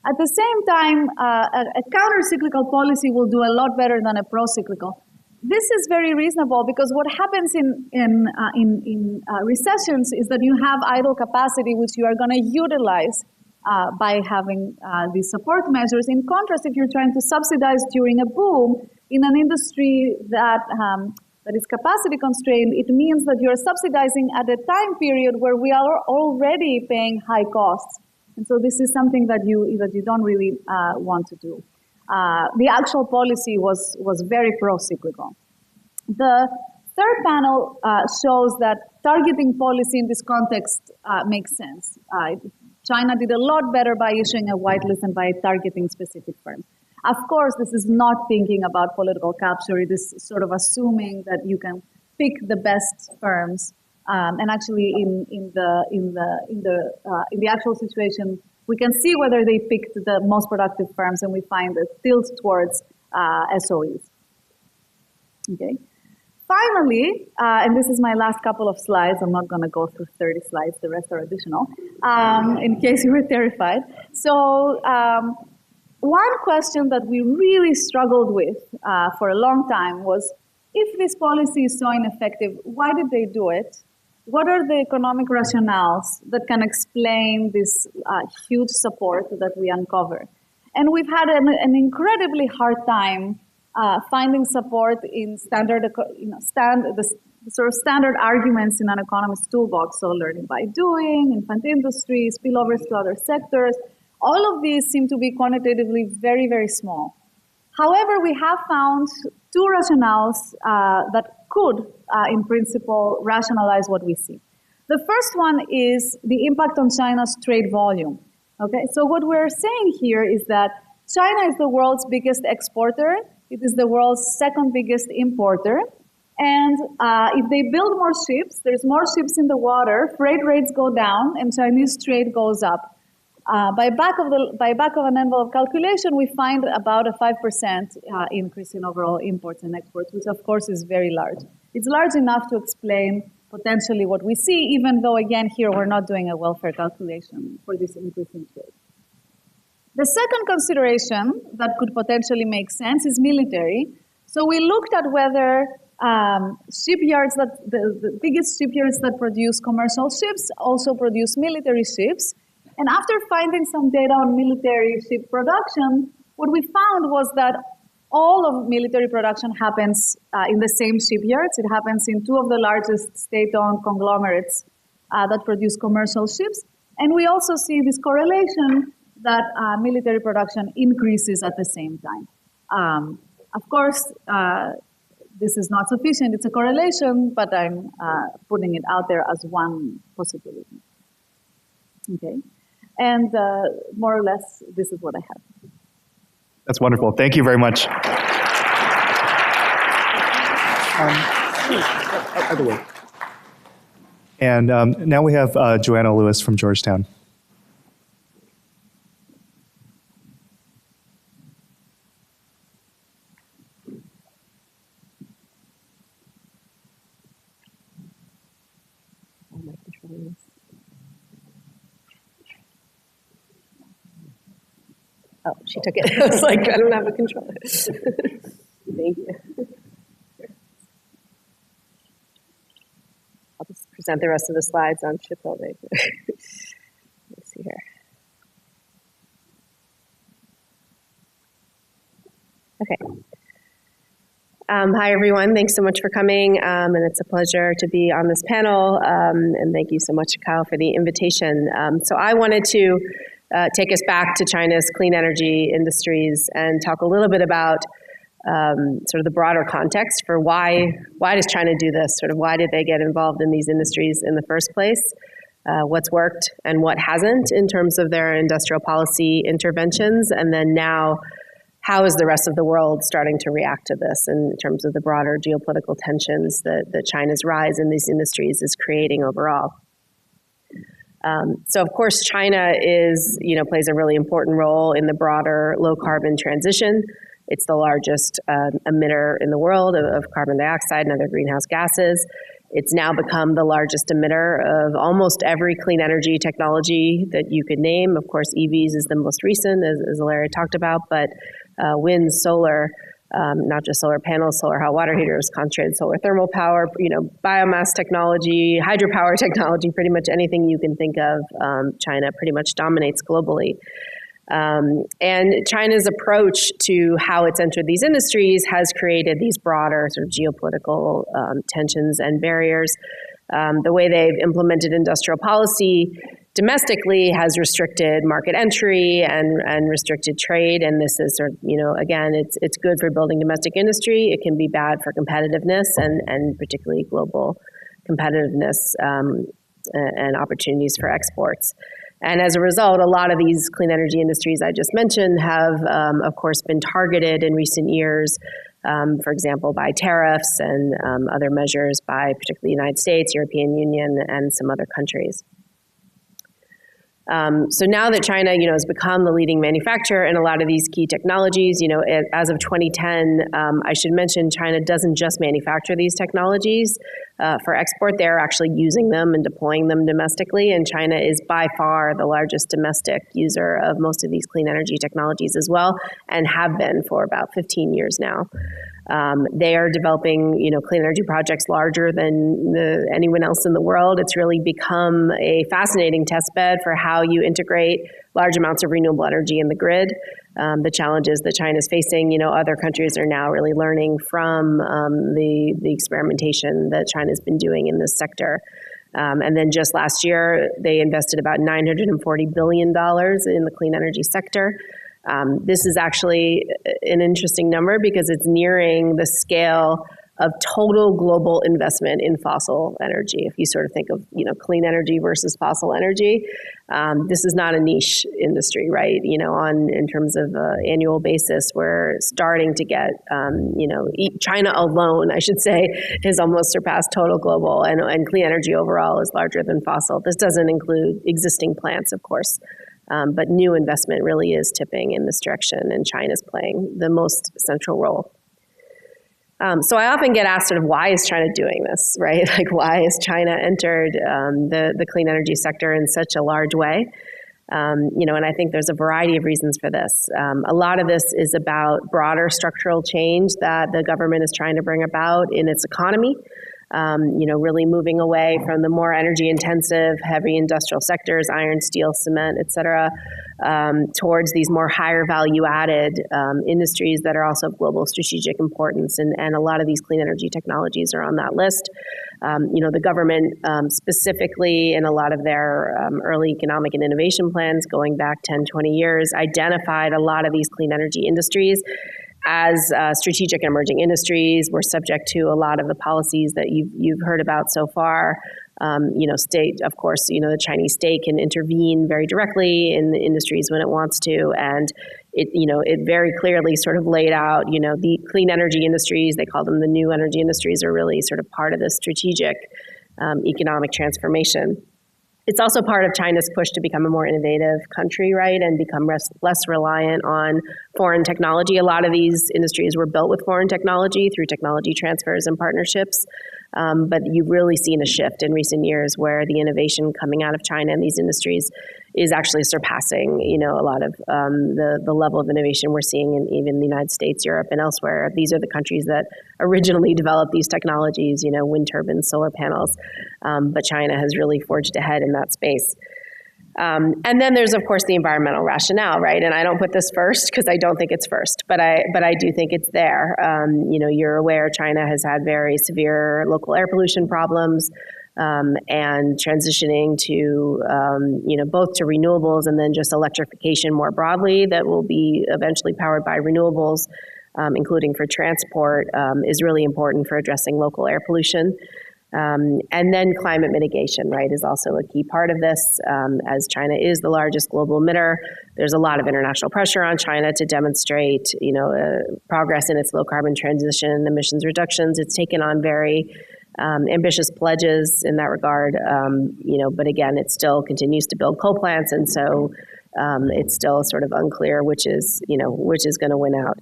At the same time, a counter-cyclical policy will do a lot better than a pro-cyclical. This is very reasonable because what happens in recessions is that you have idle capacity which you are going to utilize by having these support measures. In contrast, if you're trying to subsidize during a boom in an industry that is capacity constrained, it means that you're subsidizing at a time period where we are already paying high costs. And so this is something that you don't really want to do. The actual policy was very pro-cyclical. The third panel shows that targeting policy in this context makes sense. China did a lot better by issuing a whitelist and by targeting specific firms. Of course, this is not thinking about political capture. It is sort of assuming that you can pick the best firms. And actually, in the actual situation, we can see whether they picked the most productive firms, and we find a tilt towards SOEs. Okay. Finally, and this is my last couple of slides. I'm not going to go through 30 slides. The rest are additional, in case you were terrified. So one question that we really struggled with for a long time was, if this policy is so ineffective, why did they do it? What are the economic rationales that can explain this huge support that we uncover? And we've had an incredibly hard time finding support in standard arguments in an economist's toolbox. So learning by doing, infant industry, spillovers to other sectors. All of these seem to be quantitatively very, very small. However, we have found two rationales that could, in principle, rationalize what we see. The first one is the impact on China's trade volume. Okay, so what we're saying here is that China is the world's biggest exporter. It is the world's second biggest importer. And if they build more ships, there's more ships in the water, freight rates go down, and Chinese trade goes up. By back of an envelope calculation, we find about a 5% increase in overall imports and exports, which of course is very large. It's large enough to explain potentially what we see, even though again here we're not doing a welfare calculation for this increase in trade. The second consideration that could potentially make sense is military. So we looked at whether shipyards the biggest shipyards that produce commercial ships also produce military ships. And after finding some data on military ship production, what we found was that all of military production happens in the same shipyards. It happens in two of the largest state-owned conglomerates that produce commercial ships. And we also see this correlation that military production increases at the same time. Of course, this is not sufficient. It's a correlation, but I'm putting it out there as one possibility. Okay. And more or less, this is what I have. That's wonderful. Thank you very much. Other way. And now we have Joanna Lewis from Georgetown. Oh, she took it. I was like, I don't have a controller. Thank you. I'll just present the rest of the slides on shipbuilding. Let me see here. Okay. Hi, everyone. Thanks so much for coming. And it's a pleasure to be on this panel. And thank you so much, Kyle, for the invitation. So I wanted to take us back to China's clean energy industries and talk a little bit about sort of the broader context for why does China do this? Sort of why did they get involved in these industries in the first place? What's worked and what hasn't in terms of their industrial policy interventions? And then now, how is the rest of the world starting to react to this in terms of the broader geopolitical tensions that China's rise in these industries is creating overall? So of course, China plays a really important role in the broader low carbon transition. It's the largest emitter in the world of carbon dioxide and other greenhouse gases. It's now become the largest emitter of almost every clean energy technology that you could name. Of course, EVs is the most recent, as Ilaria talked about, but wind, solar, not just solar panels, solar hot water heaters, concentrated solar thermal power, biomass technology, hydropower technology, pretty much anything you can think of, China pretty much dominates globally. And China's approach to how it's entered these industries has created these broader sort of geopolitical tensions and barriers. The way they've implemented industrial policy domestically has restricted market entry and restricted trade. And this is sort of, again, it's good for building domestic industry. It can be bad for competitiveness and particularly global competitiveness and opportunities for exports. And as a result, a lot of these clean energy industries I just mentioned have, of course, been targeted in recent years, for example, by tariffs and other measures by particularly the United States, European Union, and some other countries. So now that China, has become the leading manufacturer in a lot of these key technologies, as of 2010, I should mention China doesn't just manufacture these technologies for export. They're actually using them and deploying them domestically. And China is by far the largest domestic user of most of these clean energy technologies as well, and have been for about 15 years now. They are developing, clean energy projects larger than anyone else in the world. It's really become a fascinating test bed for how you integrate large amounts of renewable energy in the grid. The challenges that China's facing, other countries are now really learning from the experimentation that China's been doing in this sector. And then just last year, they invested about $940 billion in the clean energy sector. This is actually an interesting number because it's nearing the scale of total global investment in fossil energy. If you sort of think of, clean energy versus fossil energy, this is not a niche industry, right? In terms of annual basis, we're starting to get, China alone, I should say, has almost surpassed total global, and clean energy overall is larger than fossil. This doesn't include existing plants, of course. But new investment really is tipping in this direction, and China's playing the most central role. So I often get asked sort of why is China doing this, right? Like why has China entered the clean energy sector in such a large way? And I think there's a variety of reasons for this. A lot of this is about broader structural change that the government is trying to bring about in its economy. Really moving away from the more energy-intensive, heavy industrial sectors, iron, steel, cement, et cetera, towards these more higher value-added industries that are also of global strategic importance. And a lot of these clean energy technologies are on that list. The government specifically in a lot of their early economic and innovation plans going back 10, 20 years, identified a lot of these clean energy industries as strategic and emerging industries. We're subject to a lot of the policies that you've heard about so far. State, of course, the Chinese state can intervene very directly in the industries when it wants to. And it very clearly sort of laid out, the clean energy industries, they call them the new energy industries, are really sort of part of the strategic economic transformation. It's also part of China's push to become a more innovative country, right, and become less reliant on foreign technology. A lot of these industries were built with foreign technology through technology transfers and partnerships. But you've really seen a shift in recent years where the innovation coming out of China in these industries is actually surpassing, a lot of the level of innovation we're seeing in even the United States, Europe, and elsewhere. These are the countries that originally developed these technologies, wind turbines, solar panels. But China has really forged ahead in that space. And then there's, of course, the environmental rationale, right? And I don't put this first because I don't think it's first, but I do think it's there. You're aware China has had very severe local air pollution problems, and transitioning to, both to renewables and then just electrification more broadly that will be eventually powered by renewables, including for transport, is really important for addressing local air pollution. And then climate mitigation, right, is also a key part of this. As China is the largest global emitter, there's a lot of international pressure on China to demonstrate, progress in its low carbon transition, emissions reductions. It's taken on very ambitious pledges in that regard, but again, it still continues to build coal plants, and so it's still sort of unclear which is going to win out.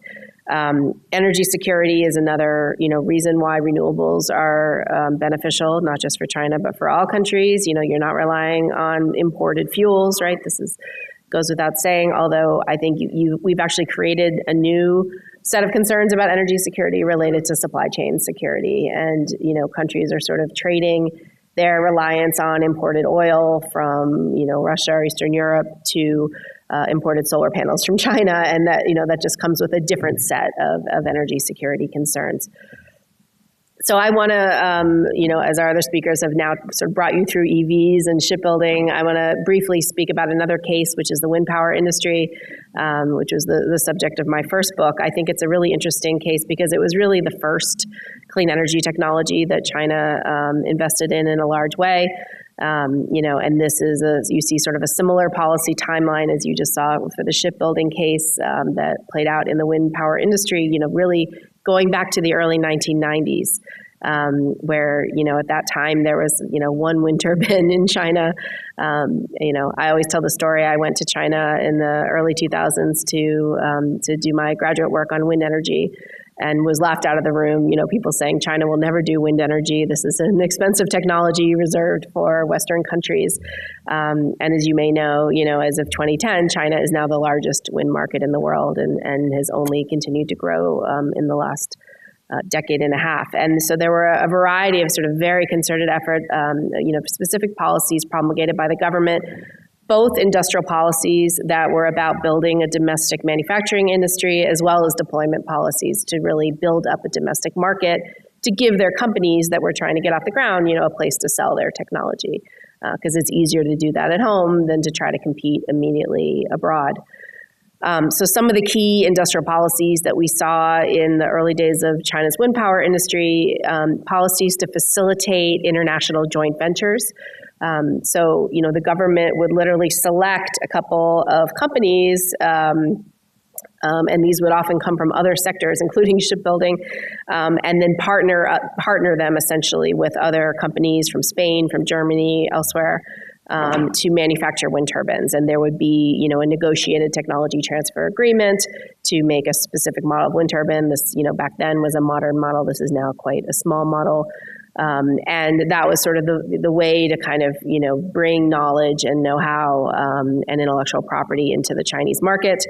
Energy security is another, reason why renewables are beneficial, not just for China, but for all countries. You're not relying on imported fuels, right? Goes without saying, although I think we've actually created a new set of concerns about energy security related to supply chain security. And, countries are sort of trading their reliance on imported oil from, Russia or Eastern Europe to imported solar panels from China, and that just comes with a different set of energy security concerns. So I want to, as our other speakers have now sort of brought you through EVs and shipbuilding, I want to briefly speak about another case, which is the wind power industry, which was the subject of my first book. I think it's a really interesting case because it was really the first clean energy technology that China invested in a large way. And this is you see sort of a similar policy timeline as you just saw for the shipbuilding case that played out in the wind power industry, really going back to the early 1990s, where, at that time there was, one wind turbine in China. I always tell the story. I went to China in the early 2000s to do my graduate work on wind energy, and was laughed out of the room, people saying China will never do wind energy. This is an expensive technology reserved for Western countries. And as you may know, as of 2010, China is now the largest wind market in the world and has only continued to grow in the last decade and a half. And so there were a variety of sort of very concerted effort, specific policies promulgated by the government, both industrial policies that were about building a domestic manufacturing industry, as well as deployment policies to really build up a domestic market to give their companies that were trying to get off the ground, a place to sell their technology, because it's easier to do that at home than to try to compete immediately abroad. So some of the key industrial policies that we saw in the early days of China's wind power industry, policies to facilitate international joint ventures. So, the government would literally select a couple of companies, and these would often come from other sectors, including shipbuilding, and then partner them essentially with other companies from Spain, from Germany, elsewhere, to manufacture wind turbines. And there would be, a negotiated technology transfer agreement to make a specific model of wind turbine. This, back then was a modern model. This is now quite a small model. And that was sort of the way to kind of, bring knowledge and know-how and intellectual property into the Chinese market.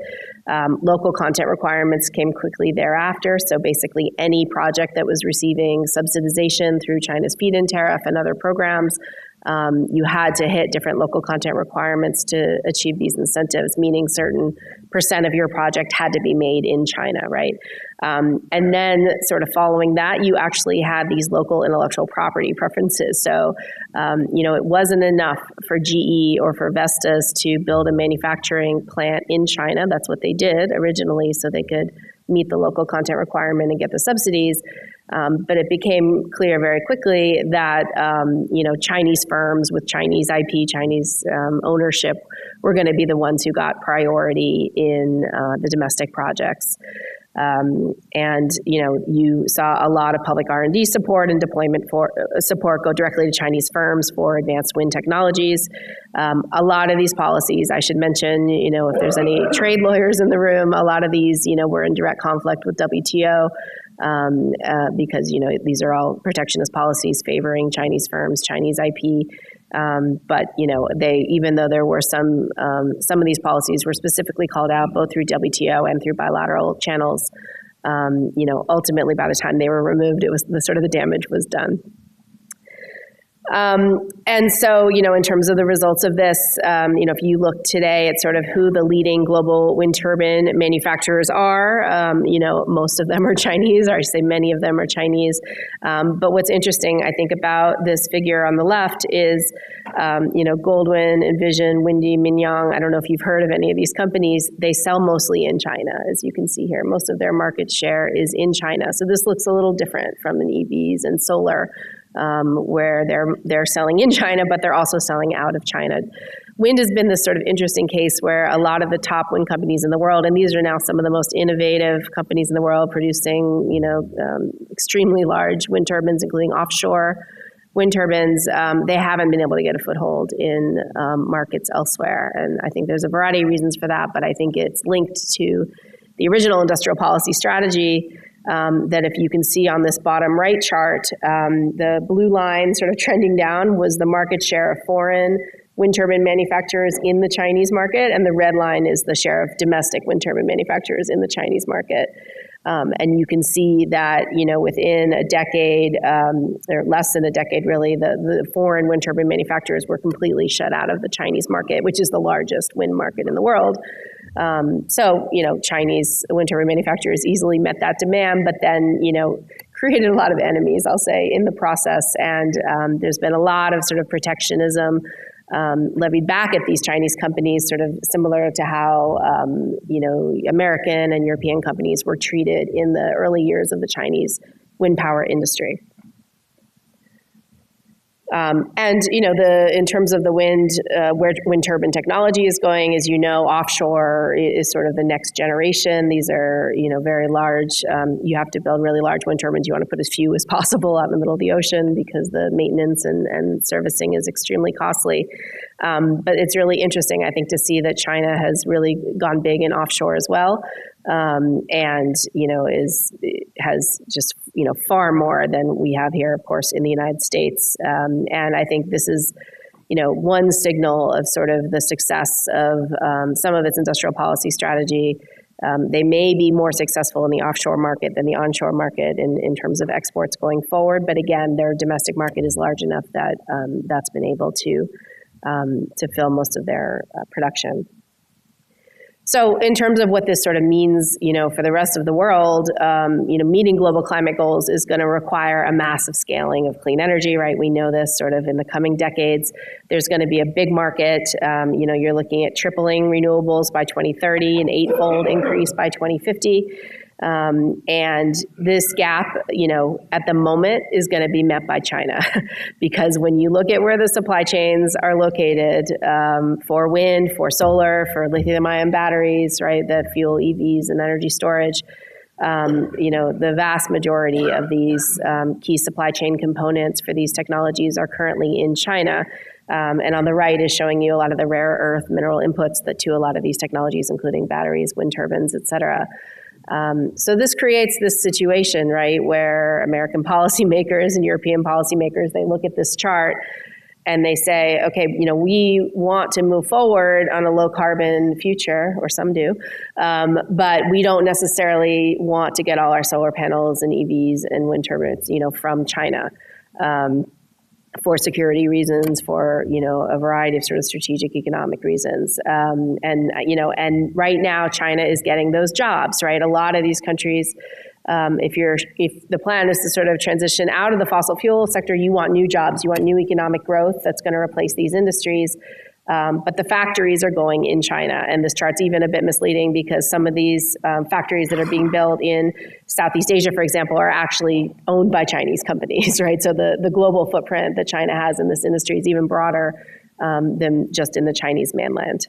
Local content requirements came quickly thereafter. So basically any project that was receiving subsidization through China's feed-in tariff and other programs, you had to hit different local content requirements to achieve these incentives, meaning certain % of your project had to be made in China, right? And then sort of following that, you actually had these local intellectual property preferences. So, it wasn't enough for GE or for Vestas to build a manufacturing plant in China. That's what they did originally so they could meet the local content requirement and get the subsidies. But it became clear very quickly that, Chinese firms with Chinese IP, Chinese ownership were going to be the ones who got priority in the domestic projects. You saw a lot of public R&D support and deployment for support go directly to Chinese firms for advanced wind technologies. A lot of these policies, I should mention, if there's any trade lawyers in the room, a lot of these, were in direct conflict with WTO. Because these are all protectionist policies favoring Chinese firms, Chinese IP. But they, even though there were some of these policies were specifically called out both through WTO and through bilateral channels. Ultimately by the time they were removed, it was the damage was done. And so, in terms of the results of this, if you look today at sort of who the leading global wind turbine manufacturers are, most of them are Chinese, or I should say many of them are Chinese. But what's interesting, I think, about this figure on the left is, Goldwind, Envision, Windy, Mingyang. I don't know if you've heard of any of these companies. They sell mostly in China, as you can see here. Most of their market share is in China. So this looks a little different from an EVs and solar, where they're selling in China, but they're also selling out of China. Wind has been this sort of interesting case where a lot of the top wind companies in the world, and these are now some of the most innovative companies in the world producing, extremely large wind turbines, including offshore wind turbines, they haven't been able to get a foothold in markets elsewhere. And I think there's a variety of reasons for that, but I think it's linked to the original industrial policy strategy. That if you can see on this bottom right chart, the blue line sort of trending down was the market share of foreign wind turbine manufacturers in the Chinese market, and the red line is the share of domestic wind turbine manufacturers in the Chinese market. And you can see that, within a decade, or less than a decade really, the foreign wind turbine manufacturers were completely shut out of the Chinese market, which is the largest wind market in the world. So, Chinese wind turbine manufacturers easily met that demand, but then, created a lot of enemies, I'll say, in the process. And there's been a lot of sort of protectionism levied back at these Chinese companies, sort of similar to how, American and European companies were treated in the early years of the Chinese wind power industry. In terms of the where wind turbine technology is going, as offshore is sort of the next generation. These are, very large. You have to build really large wind turbines. You want to put as few as possible out in the middle of the ocean because the maintenance and servicing is extremely costly. But it's really interesting, I think, to see that China has really gone big in offshore as well. Has just, far more than we have here, of course, in the United States. And I think this is, one signal of sort of the success of some of its industrial policy strategy. They may be more successful in the offshore market than the onshore market in terms of exports going forward. But again, their domestic market is large enough that that's been able to fill most of their production. So in terms of what this sort of means, for the rest of the world, meeting global climate goals is going to require a massive scaling of clean energy, right? We know this sort of in the coming decades. There's going to be a big market. You're looking at tripling renewables by 2030, an 8-fold increase by 2050. And this gap, at the moment is going to be met by China because when you look at where the supply chains are located, for wind, for solar, for lithium-ion batteries, right, that fuel EVs and energy storage, the vast majority of these key supply chain components for these technologies are currently in China. And on the right is showing you a lot of the rare earth mineral inputs that to a lot of these technologies, including batteries, wind turbines, et cetera. So this creates this situation, right, where American policymakers and European policymakers, they look at this chart and they say, okay, we want to move forward on a low carbon future, or some do, but we don't necessarily want to get all our solar panels and EVs and wind turbines, from China. For security reasons, for, a variety of sort of strategic economic reasons. And right now China is getting those jobs, right? A lot of these countries, if the plan is to sort of transition out of the fossil fuel sector, you want new jobs, you want new economic growth that's going to replace these industries. But the factories are going in China. And this chart's even a bit misleading because some of these factories that are being built in Southeast Asia, for example, are actually owned by Chinese companies, right? So the global footprint that China has in this industry is even broader than just in the Chinese mainland.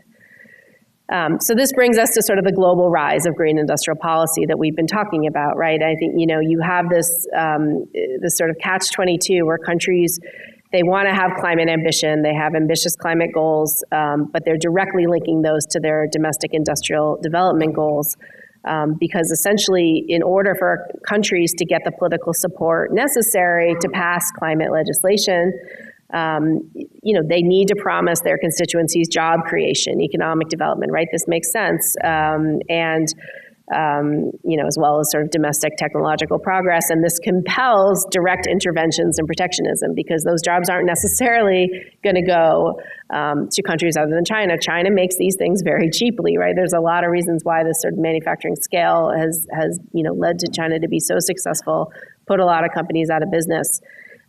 So this brings us to sort of the global rise of green industrial policy that we've been talking about, right? I think, you have this sort of catch-22 where countries, they want to have climate ambition, they have ambitious climate goals, but they're directly linking those to their domestic industrial development goals. Because essentially, in order for countries to get the political support necessary to pass climate legislation, they need to promise their constituencies job creation, economic development, right? This makes sense. As well as sort of domestic technological progress. And this compels direct interventions and protectionism because those jobs aren't necessarily going to go to countries other than China. China makes these things very cheaply, right? There's a lot of reasons why this sort of manufacturing scale has led to China to be so successful, put a lot of companies out of business.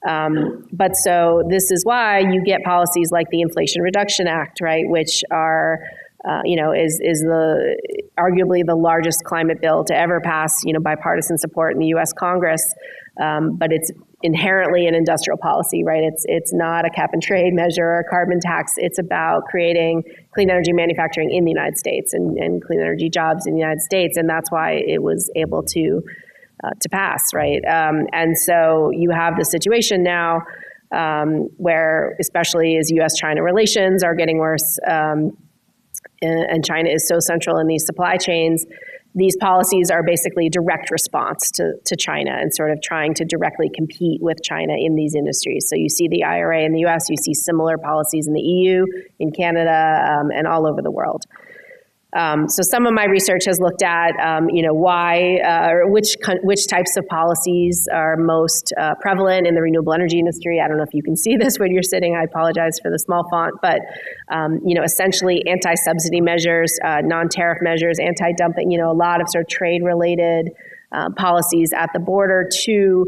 But so this is why you get policies like the Inflation Reduction Act, right, which are is arguably the largest climate bill to ever pass, bipartisan support in the U.S. Congress. But it's inherently an industrial policy, right? It's not a cap and trade measure or a carbon tax. It's about creating clean energy manufacturing in the United States and clean energy jobs in the United States, and that's why it was able to pass, right? And so you have the situation now where, especially as U.S.-China relations are getting worse. And China is so central in these supply chains, these policies are basically a direct response to China and sort of trying to directly compete with China in these industries. So you see the IRA in the US, you see similar policies in the EU, in Canada, and all over the world. So some of my research has looked at, why or which types of policies are most prevalent in the renewable energy industry. I don't know if you can see this when you're sitting. I apologize for the small font, but essentially anti-subsidy measures, non-tariff measures, anti-dumping. A lot of sort of trade-related policies at the border to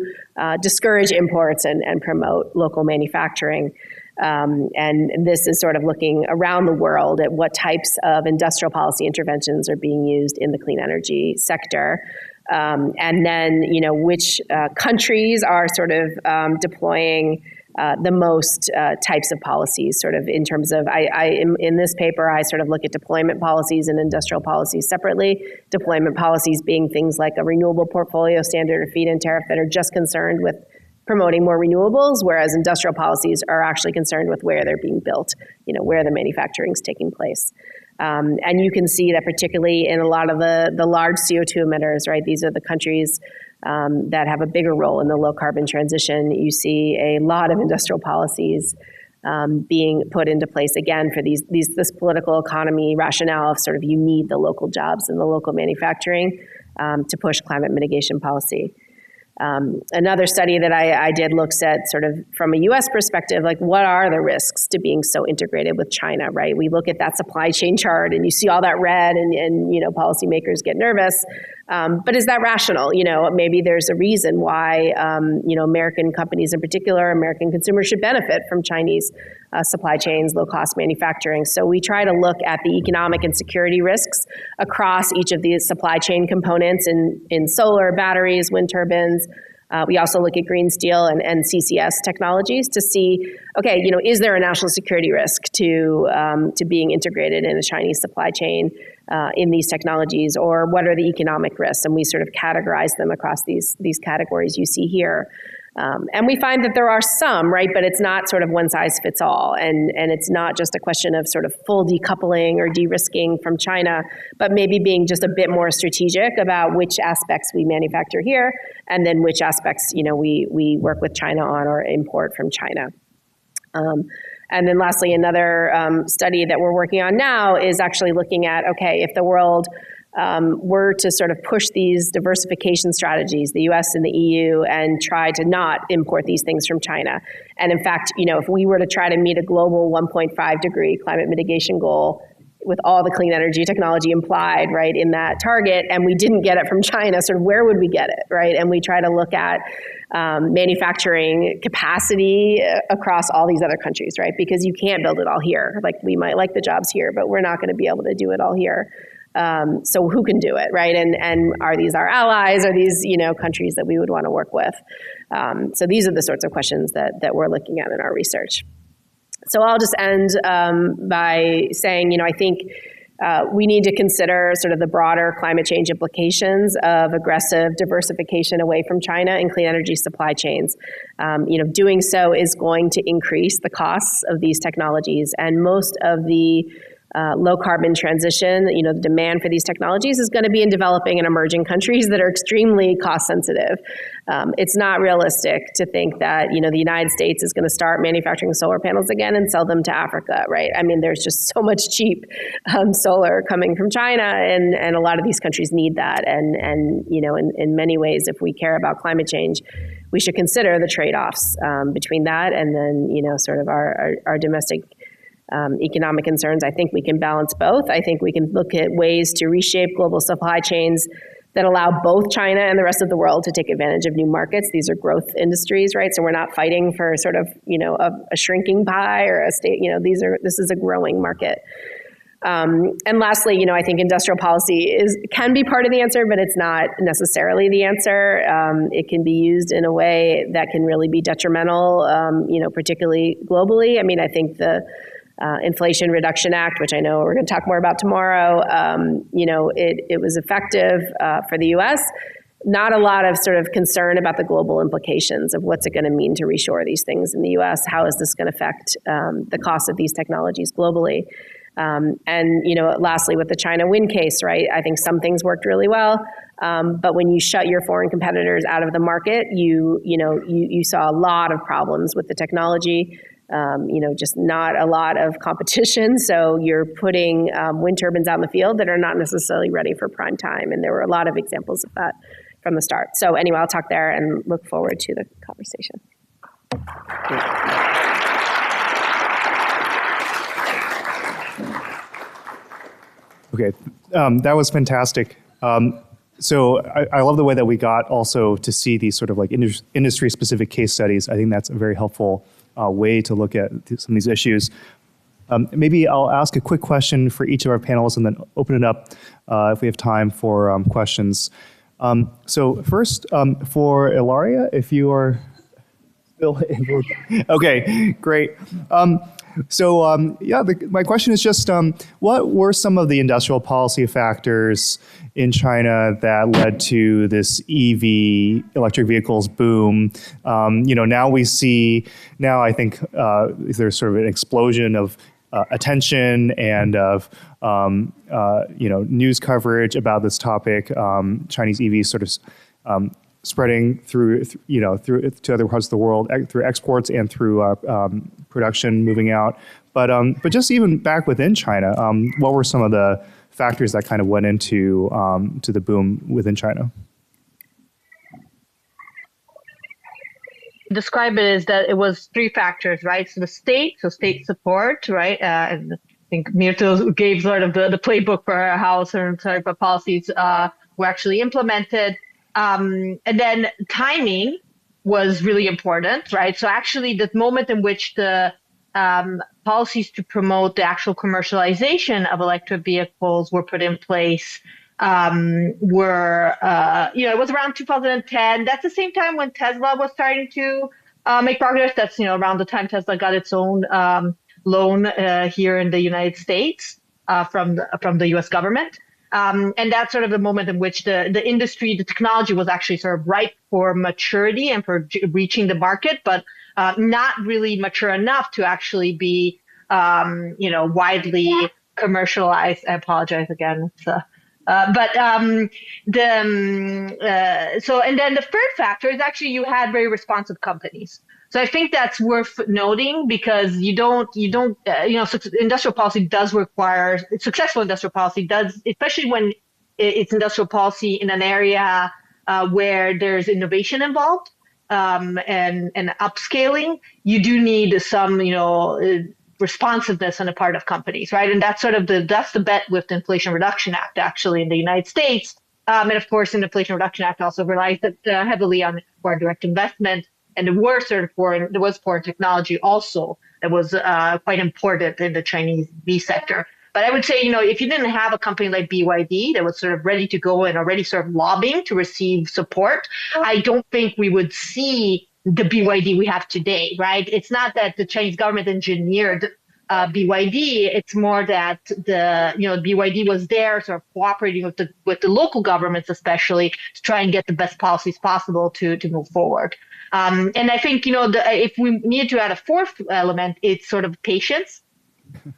discourage imports and promote local manufacturing. And this is sort of looking around the world at what types of industrial policy interventions are being used in the clean energy sector. And then, which countries are sort of deploying the most types of policies, sort of in terms of, in this paper, I sort of look at deployment policies and industrial policies separately. Deployment policies being things like a renewable portfolio standard or feed-in tariff that are just concerned with promoting more renewables, whereas industrial policies are actually concerned with where they're being built, where the manufacturing is taking place. And you can see that particularly in a lot of the large CO2 emitters, right? These are the countries that have a bigger role in the low carbon transition. You see a lot of industrial policies being put into place, again, for this political economy rationale of sort of you need the local jobs and the local manufacturing to push climate mitigation policy. Another study that I did looks at sort of from a U.S. perspective, like what are the risks to being so integrated with China, right? We look at that supply chain chart and you see all that red and policymakers get nervous. But is that rational? Maybe there's a reason why, American companies in particular, American consumers should benefit from Chinese supply chains, low-cost manufacturing. So we try to look at the economic and security risks across each of these supply chain components in solar, batteries, wind turbines. We also look at green steel and CCS technologies to see, okay, is there a national security risk to being integrated in a Chinese supply chain in these technologies, or what are the economic risks? And we sort of categorize them across these categories you see here. And we find that there are some, right, but it's not sort of one size fits all. And it's not just a question of sort of full decoupling or de-risking from China, but maybe being just a bit more strategic about which aspects we manufacture here and then which aspects, we work with China on or import from China. And then lastly, another study that we're working on now is actually looking at, okay, if the world were to sort of push these diversification strategies, the US and the EU, and try to not import these things from China. And in fact, if we were to try to meet a global 1.5 degree climate mitigation goal, with all the clean energy technology implied, right, in that target, and we didn't get it from China, sort of where would we get it, right? And we try to look at manufacturing capacity across all these other countries, right? Because you can't build it all here. Like, we might like the jobs here, but we're not going to be able to do it all here. So who can do it, right? And are these our allies? Are these, countries that we would want to work with? So these are the sorts of questions that we're looking at in our research. So I'll just end by saying, I think we need to consider sort of the broader climate change implications of aggressive diversification away from China and clean energy supply chains. Doing so is going to increase the costs of these technologies, and most of the low carbon transition, the demand for these technologies is going to be in developing and emerging countries that are extremely cost sensitive. It's not realistic to think that, the United States is going to start manufacturing solar panels again and sell them to Africa, right? I mean, there's just so much cheap solar coming from China, and a lot of these countries need that. And in many ways, if we care about climate change, we should consider the trade-offs between that and then, sort of our domestic economic concerns. I think we can balance both. I think we can look at ways to reshape global supply chains that allow both China and the rest of the world to take advantage of new markets. These are growth industries, right? So we're not fighting for sort of, a shrinking pie or a state, this is a growing market. And lastly, I think industrial policy can be part of the answer, but it's not necessarily the answer. It can be used in a way that can really be detrimental, particularly globally. I mean, I think the Inflation Reduction Act, which I know we're going to talk more about tomorrow, it was effective for the U.S. Not a lot of sort of concern about the global implications of what's it going to mean to reshore these things in the U.S. How is this going to affect the cost of these technologies globally? Lastly, with the China wind case, right? I think some things worked really well, but when you shut your foreign competitors out of the market, you saw a lot of problems with the technology. Just not a lot of competition. So you're putting wind turbines out in the field that are not necessarily ready for prime time. And there were a lot of examples of that from the start. So anyway, I'll talk there and look forward to the conversation. Okay, that was fantastic. So I love the way that we got also to see these sort of like industry-specific case studies. I think that's a very helpful way to look at some of these issues. Maybe I'll ask a quick question for each of our panelists and then open it up if we have time for questions. So first, for Ilaria, if you are still able. Okay, great. My question is just, what were some of the industrial policy factors in China that led to this EV, electric vehicles boom? Now I think there's sort of an explosion of attention and of, news coverage about this topic. Chinese EVs sort of spreading through to other parts of the world through exports and through production moving out. But just even back within China, what were some of the factors that kind of went into to the boom within China? Describe it as that it was three factors, right? So state support, right? And I think Myrto gave sort of the playbook for how certain type of policies were actually implemented. And then timing was really important, right? So actually the moment in which the policies to promote the actual commercialization of electric vehicles were put in place it was around 2010. That's the same time when Tesla was starting to make progress. That's, around the time Tesla got its own loan here in the United States from the US government. And that's sort of the moment in which the industry, the technology was actually sort of ripe for maturity and for reaching the market, but not really mature enough to actually be, widely commercialized. I apologize again. And then the third factor is actually you had very responsive companies. So I think that's worth noting because industrial policy does require, successful industrial policy does, especially when it's industrial policy in an area where there's innovation involved and upscaling, you do need some, responsiveness on the part of companies, right? And that's sort of that's the bet with the Inflation Reduction Act, actually, in the United States. And of course, the Inflation Reduction Act also relies heavily on foreign direct investment. And there was foreign technology also that was quite important in the Chinese EV sector. But I would say, if you didn't have a company like BYD that was sort of ready to go and already sort of lobbying to receive support, I don't think we would see the BYD we have today, right? It's not that the Chinese government engineered BYD. It's more that BYD was there, sort of cooperating with the local governments, especially to try and get the best policies possible to move forward. And I think if we need to add a fourth element, it's sort of patience.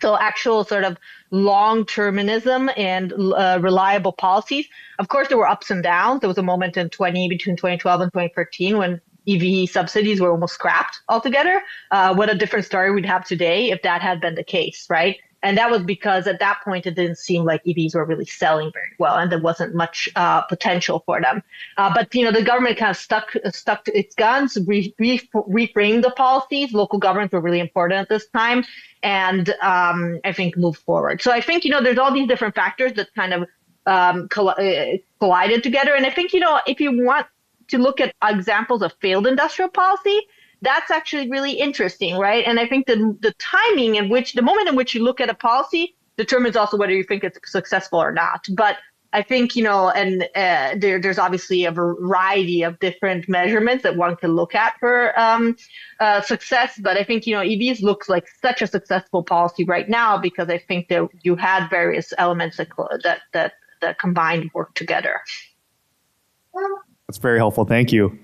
So actual sort of long-termism and reliable policies. Of course, there were ups and downs. There was a moment between 2012 and 2013 when EV subsidies were almost scrapped altogether. What a different story we'd have today if that had been the case, right? And that was because at that point, it didn't seem like EVs were really selling very well, and there wasn't much potential for them. But the government kind of stuck to its guns, reframed the policies. Local governments were really important at this time, and I think moved forward. So I think there's all these different factors that kind of collided together. And I think if you want to look at examples of failed industrial policy, that's actually really interesting, right? And I think the timing in which, the moment in which you look at a policy determines also whether you think it's successful or not. But I think, there's obviously a variety of different measurements that one can look at for success. But I think, EVs looks like such a successful policy right now because I think that you had various elements that combined work together. That's very helpful. Thank you.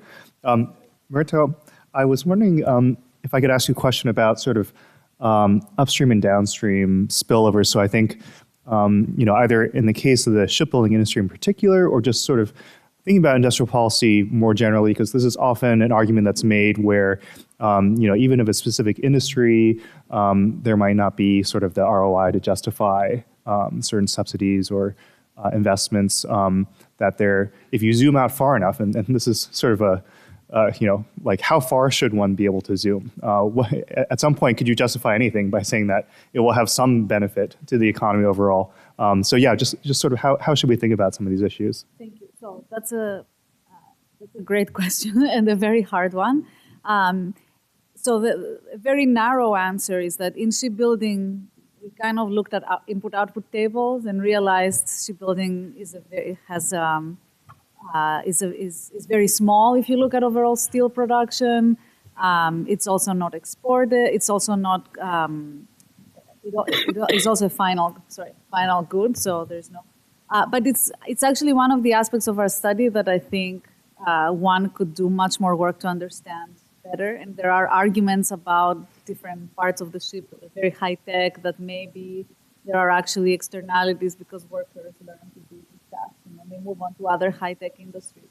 Myrto, I was wondering if I could ask you a question about sort of upstream and downstream spillovers. So I think, either in the case of the shipbuilding industry in particular, or just sort of thinking about industrial policy more generally, because this is often an argument that's made where, even if a specific industry, there might not be sort of the ROI to justify certain subsidies or investments that if you zoom out far enough, and this is sort of like how far should one be able to zoom? At some point, could you justify anything by saying that it will have some benefit to the economy overall? Just sort of how should we think about some of these issues? Thank you. So that's a great question and a very hard one. So the very narrow answer is that in shipbuilding, we kind of looked at input-output tables and realized shipbuilding is very small if you look at overall steel production. It's also not exported. It's also not. It's also final good. So there's no. But it's actually one of the aspects of our study that I think one could do much more work to understand better. And there are arguments about different parts of the ship that are very high tech that maybe there are actually externalities because workers learn to do tasks and then they move on to other high tech industries.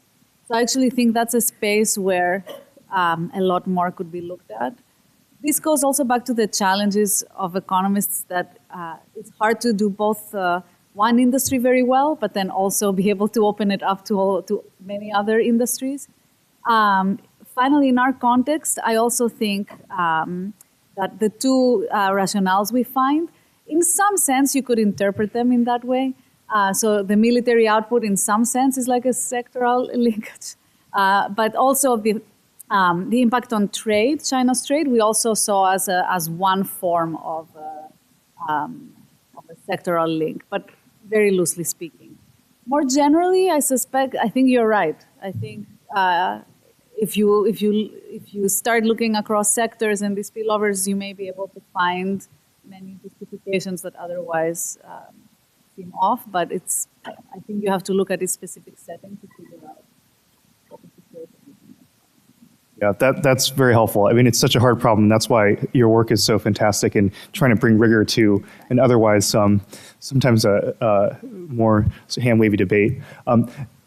So I actually think that's a space where a lot more could be looked at. This goes also back to the challenges of economists that it's hard to do both one industry very well, but then also be able to open it up to many other industries. Finally, in our context, I also think that the two rationales we find, in some sense, you could interpret them in that way. So the military output, in some sense, is like a sectoral linkage. But also the impact on trade, China's trade, we also saw as one form of a sectoral link, but very loosely speaking. More generally, I think you're right. I think if you start looking across sectors and these spillovers, you may be able to find many justifications that otherwise seem off. But I think you have to look at a specific setting to figure out what the situation is. Yeah, that's very helpful. I mean, it's such a hard problem. That's why your work is so fantastic in trying to bring rigor to an otherwise sometimes a more hand-wavy debate.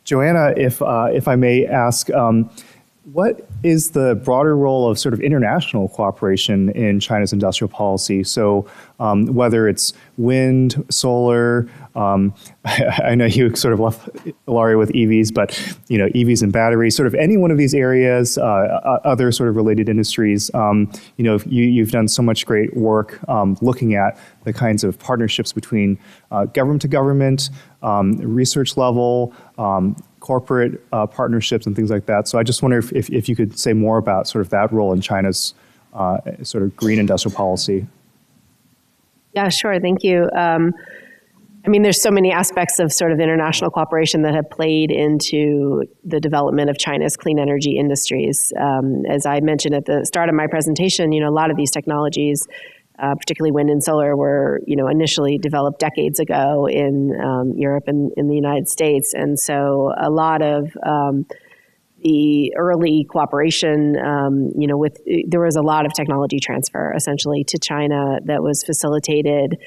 Joanna, if I may ask, what is the broader role of sort of international cooperation in China's industrial policy? So whether it's wind, solar, I know you sort of left Ilaria with EVs, but EVs and batteries, sort of any one of these areas, other sort of related industries. You've done so much great work looking at the kinds of partnerships between government to government, research level, corporate partnerships and things like that. So I just wonder if you could say more about sort of that role in China's sort of green industrial policy. Yeah, sure. Thank you. There's so many aspects of sort of international cooperation that have played into the development of China's clean energy industries. As I mentioned at the start of my presentation, a lot of these technologies, particularly wind and solar, were initially developed decades ago in Europe and in the United States, and so a lot of the early cooperation, there was a lot of technology transfer essentially to China that was facilitated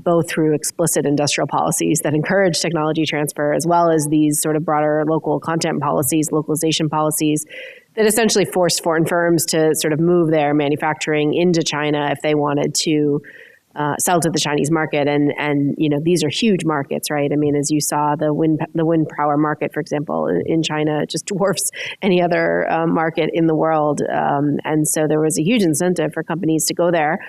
both through explicit industrial policies that encourage technology transfer, as well as these sort of broader local content policies, localization policies that essentially forced foreign firms to sort of move their manufacturing into China if they wanted to sell to the Chinese market. And these are huge markets, right? As you saw, the wind power market, for example, in China just dwarfs any other market in the world. And so there was a huge incentive for companies to go there.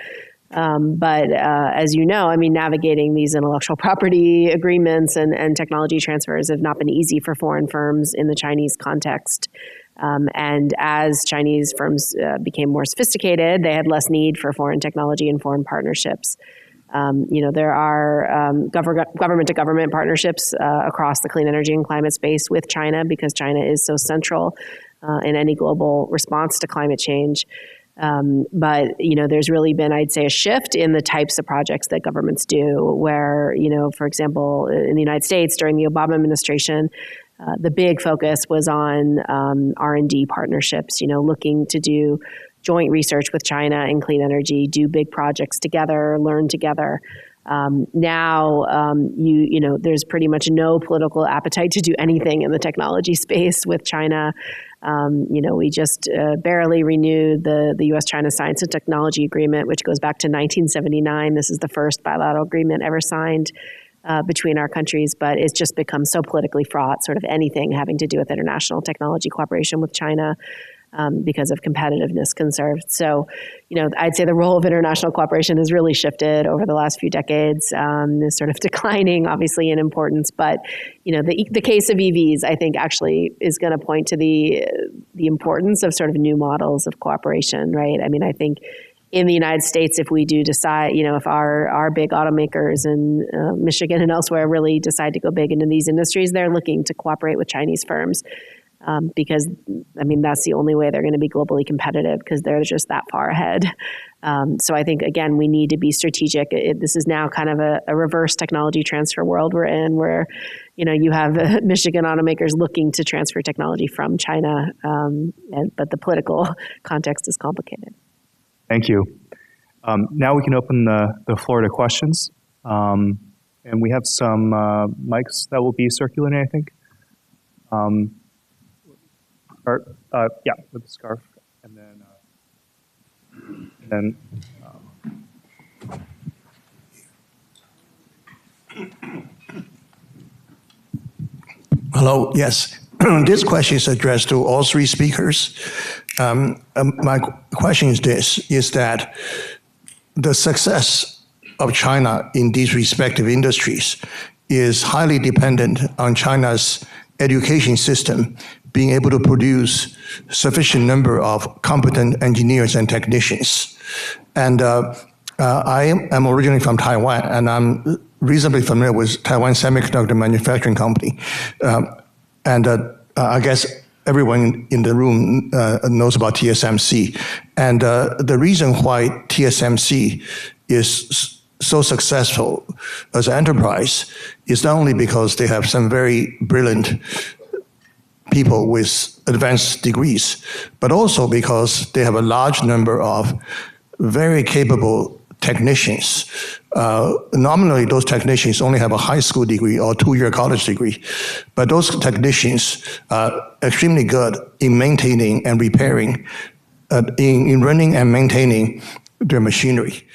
But as you know, navigating these intellectual property agreements and technology transfers have not been easy for foreign firms in the Chinese context. And as Chinese firms became more sophisticated, they had less need for foreign technology and foreign partnerships. There are government-to-government partnerships across the clean energy and climate space with China, because China is so central in any global response to climate change. But there's really been, I'd say, a shift in the types of projects that governments do, where, for example, in the United States during the Obama administration, the big focus was on R&D partnerships, looking to do joint research with China in clean energy, do big projects together, learn together. Now, there's pretty much no political appetite to do anything in the technology space with China. We just barely renewed the U.S.-China Science and Technology Agreement, which goes back to 1979. This is the first bilateral agreement ever signed between our countries, but it's just become so politically fraught, sort of anything having to do with international technology cooperation with China because of competitiveness concerns. So, I'd say the role of international cooperation has really shifted over the last few decades. Is sort of declining, obviously, in importance. But, the case of EVs, I think, actually is going to point to the importance of sort of new models of cooperation, right? I think in the United States, if we do decide, if our big automakers in Michigan and elsewhere really decide to go big into these industries, they're looking to cooperate with Chinese firms. Because, that's the only way they're going to be globally competitive, because they're just that far ahead. So I think, again, we need to be strategic. This is now kind of a reverse technology transfer world we're in, where, you have Michigan automakers looking to transfer technology from China, but the political context is complicated. Thank you. Now we can open the floor to questions. And we have some mics that will be circulating, I think. With the scarf, and then Hello. Yes, this question is addressed to all three speakers. My question is this: is that the success of China in these respective industries is highly dependent on China's education system being able to produce sufficient number of competent engineers and technicians. And I am originally from Taiwan, and I'm reasonably familiar with Taiwan Semiconductor Manufacturing Company. I guess everyone in the room knows about TSMC. And the reason why TSMC is so successful as an enterprise is not only because they have some very brilliant people with advanced degrees, but also because they have a large number of very capable technicians. Nominally, those technicians only have a high school degree or 2-year college degree, but those technicians are extremely good in maintaining and repairing, in running and maintaining their machinery.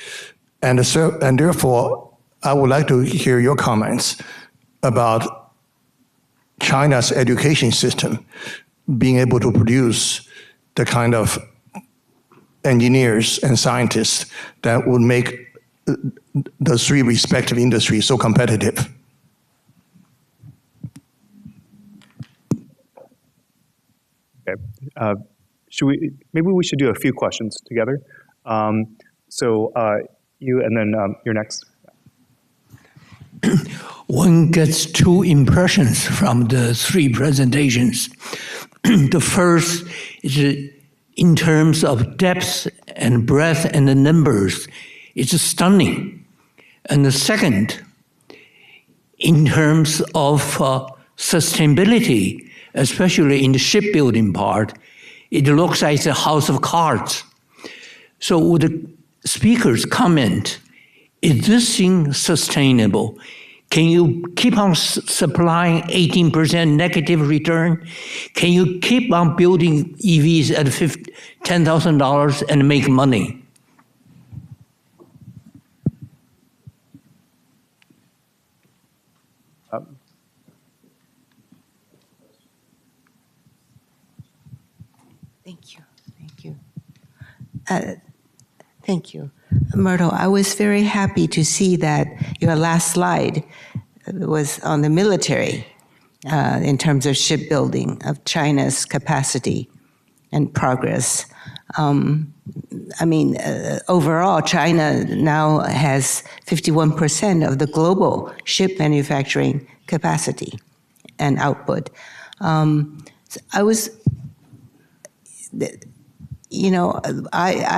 And therefore, I would like to hear your comments about China's education system being able to produce the kind of engineers and scientists that would make the three respective industries so competitive. Okay. Maybe we should do a few questions together. So you, and then you're next. One gets two impressions from the three presentations. The first is in terms of depth and breadth and the numbers, it's stunning. And the second, in terms of sustainability, especially in the shipbuilding part, it looks like a house of cards. So would the speakers comment, is this thing sustainable? Can you keep on supplying 18% negative return? Can you keep on building EVs at $10,000 and make money? Thank you. Myrto, I was very happy to see that your last slide was on the military in terms of shipbuilding, of China's capacity and progress. Overall, China now has 51% of the global ship manufacturing capacity and output. I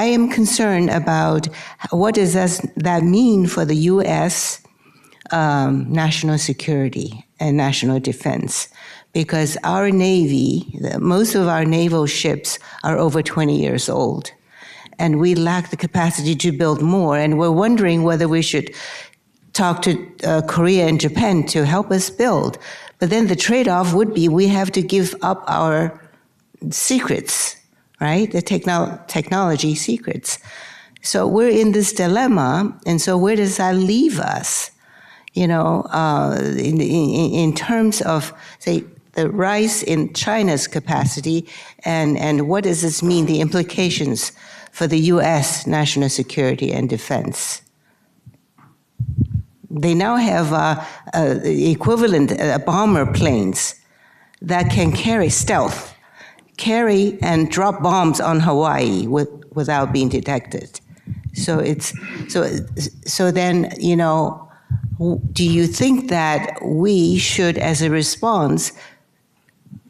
am concerned about what does that mean for the U.S. National security and national defense, because our Navy, most of our naval ships are over 20 years old, and we lack the capacity to build more, and we're wondering whether we should talk to Korea and Japan to help us build. But then the trade-off would be we have to give up our secrets, right? The technology secrets. So we're in this dilemma, and so where does that leave us? In terms of, say, the rise in China's capacity, and what does this mean, the implications for the U.S. national security and defense? They now have equivalent bomber planes that can carry and drop bombs on Hawaii without being detected. So then, do you think that we should, as a response,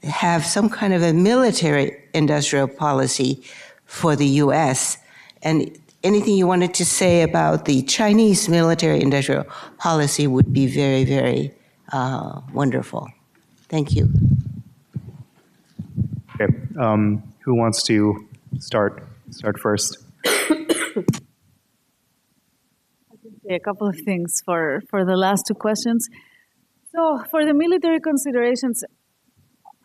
have some kind of a military industrial policy for the U.S.? And anything you wanted to say about the Chinese military industrial policy would be very, very wonderful. Thank you. Okay, who wants to start first? A couple of things for the last two questions. So for the military considerations,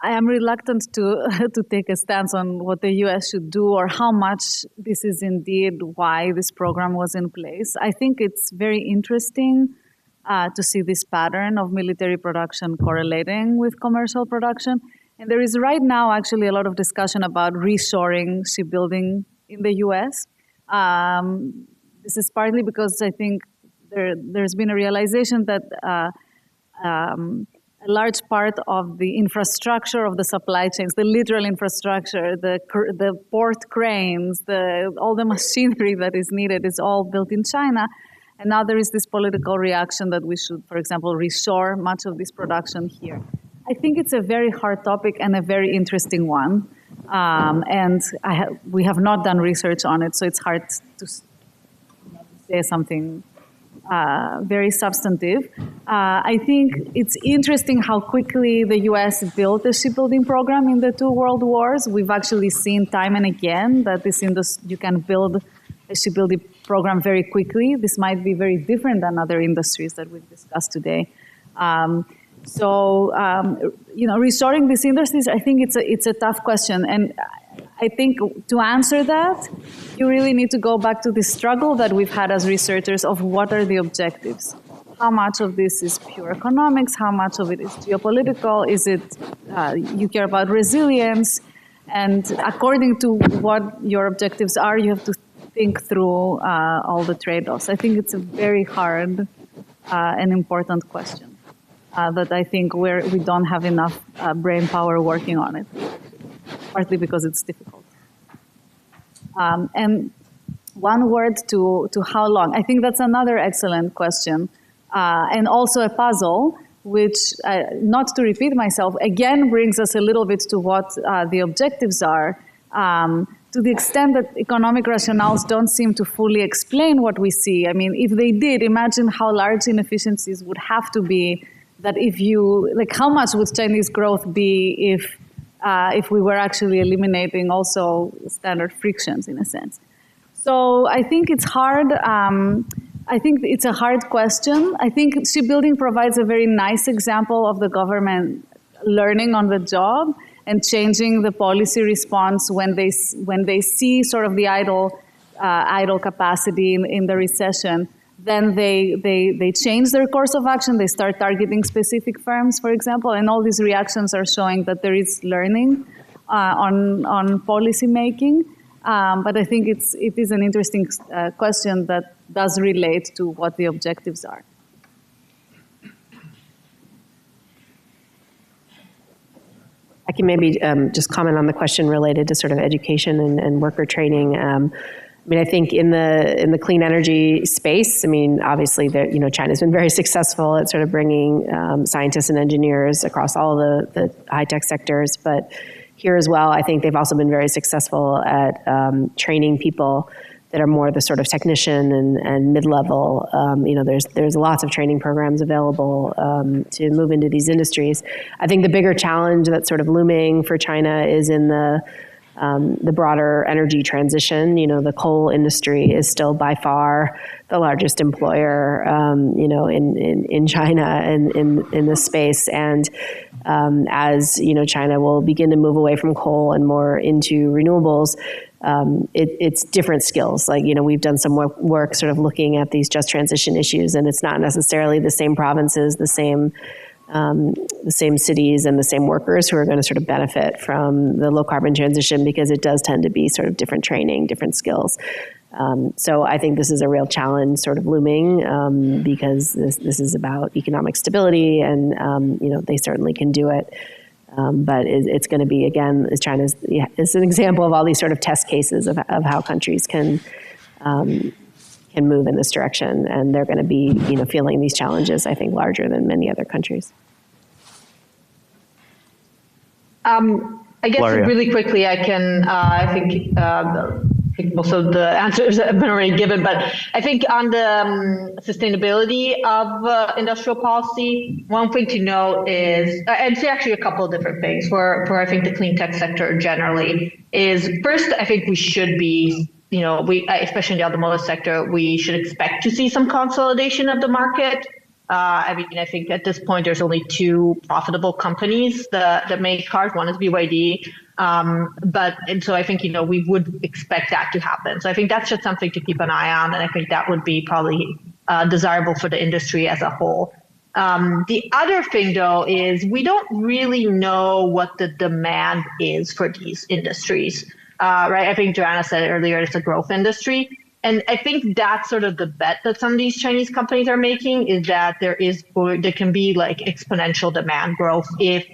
I am reluctant to take a stance on what the U.S. should do or how much this is indeed why this program was in place. I think it's very interesting to see this pattern of military production correlating with commercial production. And there is right now actually a lot of discussion about reshoring shipbuilding in the U.S. This is partly because I think there's been a realization that a large part of the infrastructure of the supply chains, the literal infrastructure, the port cranes, all the machinery that is needed is all built in China. And now there is this political reaction that we should, for example, reshore much of this production here. I think it's a very hard topic and a very interesting one. And we have not done research on it, so it's hard to say something very substantive. I think it's interesting how quickly the U.S. built a shipbuilding program in the two world wars. We've actually seen time and again that you can build a shipbuilding program very quickly. This might be very different than other industries that we've discussed today. Restoring these industries, I think it's a tough question. And I think to answer that, you really need to go back to the struggle that we've had as researchers of what are the objectives. how much of this is pure economics, how much of it is geopolitical, is it you care about resilience, and according to what your objectives are, you have to think through all the trade-offs. I think it's a very hard and important question that I think we don't have enough brain power working on it, partly because it's difficult. And one word to how long. I think that's another excellent question, and also a puzzle, which, not to repeat myself, again brings us a little bit to what the objectives are. To the extent that economic rationales don't seem to fully explain what we see. I mean, if they did, imagine how large inefficiencies would have to be. That if you, like, how much would Chinese growth be if we were actually eliminating also standard frictions in a sense? So I think it's hard. I think it's a hard question. I think shipbuilding provides a very nice example of the government learning on the job and changing the policy response when they see sort of the idle capacity in the recession. Then they change their course of action. They start targeting specific firms, for example, and all these reactions are showing that there is learning on policy making. But I think it is an interesting question that does relate to what the objectives are. I can maybe just comment on the question related to sort of education and worker training. I mean, I think in the clean energy space, I mean, obviously, China's been very successful at sort of bringing scientists and engineers across all the high-tech sectors. But here as well, I think they've also been very successful at training people that are more the sort of technician and mid-level. There's lots of training programs available to move into these industries. I think the bigger challenge that's sort of looming for China is in the broader energy transition. The coal industry is still by far the largest employer, in China and in this space. And as China will begin to move away from coal and more into renewables, it's different skills. Like, we've done some work sort of looking at these just transition issues, and it's not necessarily the same provinces, the same cities and the same workers who are going to sort of benefit from the low carbon transition, because it does tend to be sort of different training, different skills. So I think this is a real challenge sort of looming, because this is about economic stability, and they certainly can do it. But it's going to be, again, it's an example of all these sort of test cases of how countries can move in this direction, and they're going to be, feeling these challenges, I think, larger than many other countries. I guess Ilaria. Really quickly, I can, I think most of the answers have been already given, but I think on the sustainability of industrial policy, one thing to note is, and say actually a couple of different things for I think the clean tech sector generally, is first, I think we should be, especially in the automotive sector, we should expect to see some consolidation of the market. I think at this point, there's only two profitable companies that make cars. One is BYD. And so I think, we would expect that to happen. So I think that's just something to keep an eye on. And I think that would be probably desirable for the industry as a whole. The other thing, though, is we don't really know what the demand is for these industries. Right? I think Joanna said it earlier, it's a growth industry. And I think that's sort of the bet that some of these Chinese companies are making, is that there can be like exponential demand growth if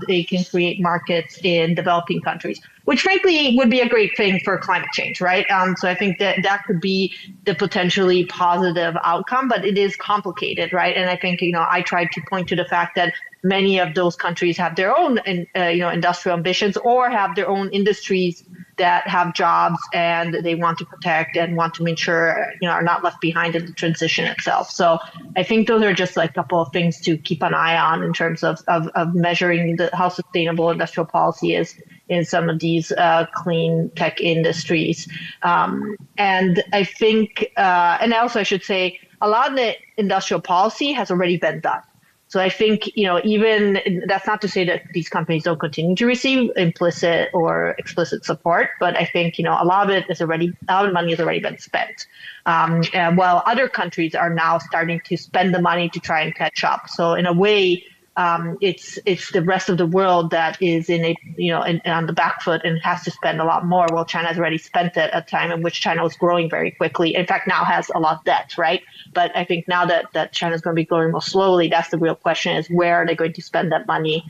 they can create markets in developing countries, which frankly would be a great thing for climate change, right? So I think that could be the potentially positive outcome, but it is complicated, right? And I think, I tried to point to the fact that many of those countries have their own, industrial ambitions, or have their own industries that have jobs and they want to protect and want to make sure, are not left behind in the transition itself. So I think those are just like a couple of things to keep an eye on in terms of measuring how sustainable industrial policy is in some of these clean tech industries. And I think, and also I should say, a lot of the industrial policy has already been done. So I think, even that's not to say that these companies don't continue to receive implicit or explicit support, but I think, a lot of money has already been spent. And while other countries are now starting to spend the money to try and catch up. So in a way, it's the rest of the world that is on the back foot and has to spend a lot more. Well, China has already spent it at a time in which China was growing very quickly. In fact, now has a lot of debt, right? But I think now that China's going to be growing more slowly, that's the real question: is where are they going to spend that money?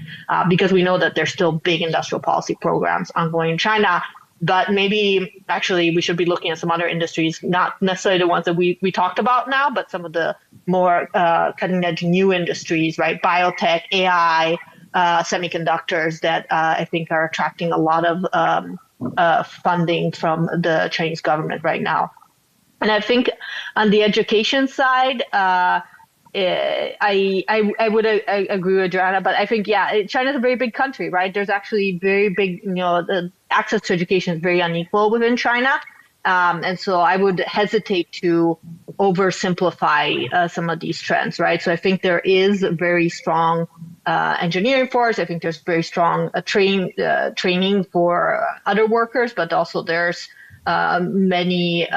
Because we know that there's still big industrial policy programs ongoing in China. But maybe actually we should be looking at some other industries, not necessarily the ones that we talked about now, but some of the more cutting edge new industries, right? Biotech, AI, semiconductors that I think are attracting a lot of funding from the Chinese government right now. And I think on the education side, I would agree with Joanna, but I think, China's a very big country, right? There's actually very big, the access to education is very unequal within China. And so I would hesitate to oversimplify some of these trends, right? So I think there is a very strong engineering force. I think there's very strong training for other workers, but also there's many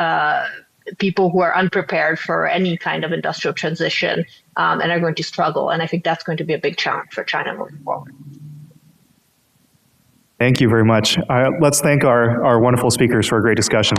people who are unprepared for any kind of industrial transition and are going to struggle. And I think that's going to be a big challenge for China moving forward. Thank you very much. Let's thank our wonderful speakers for a great discussion.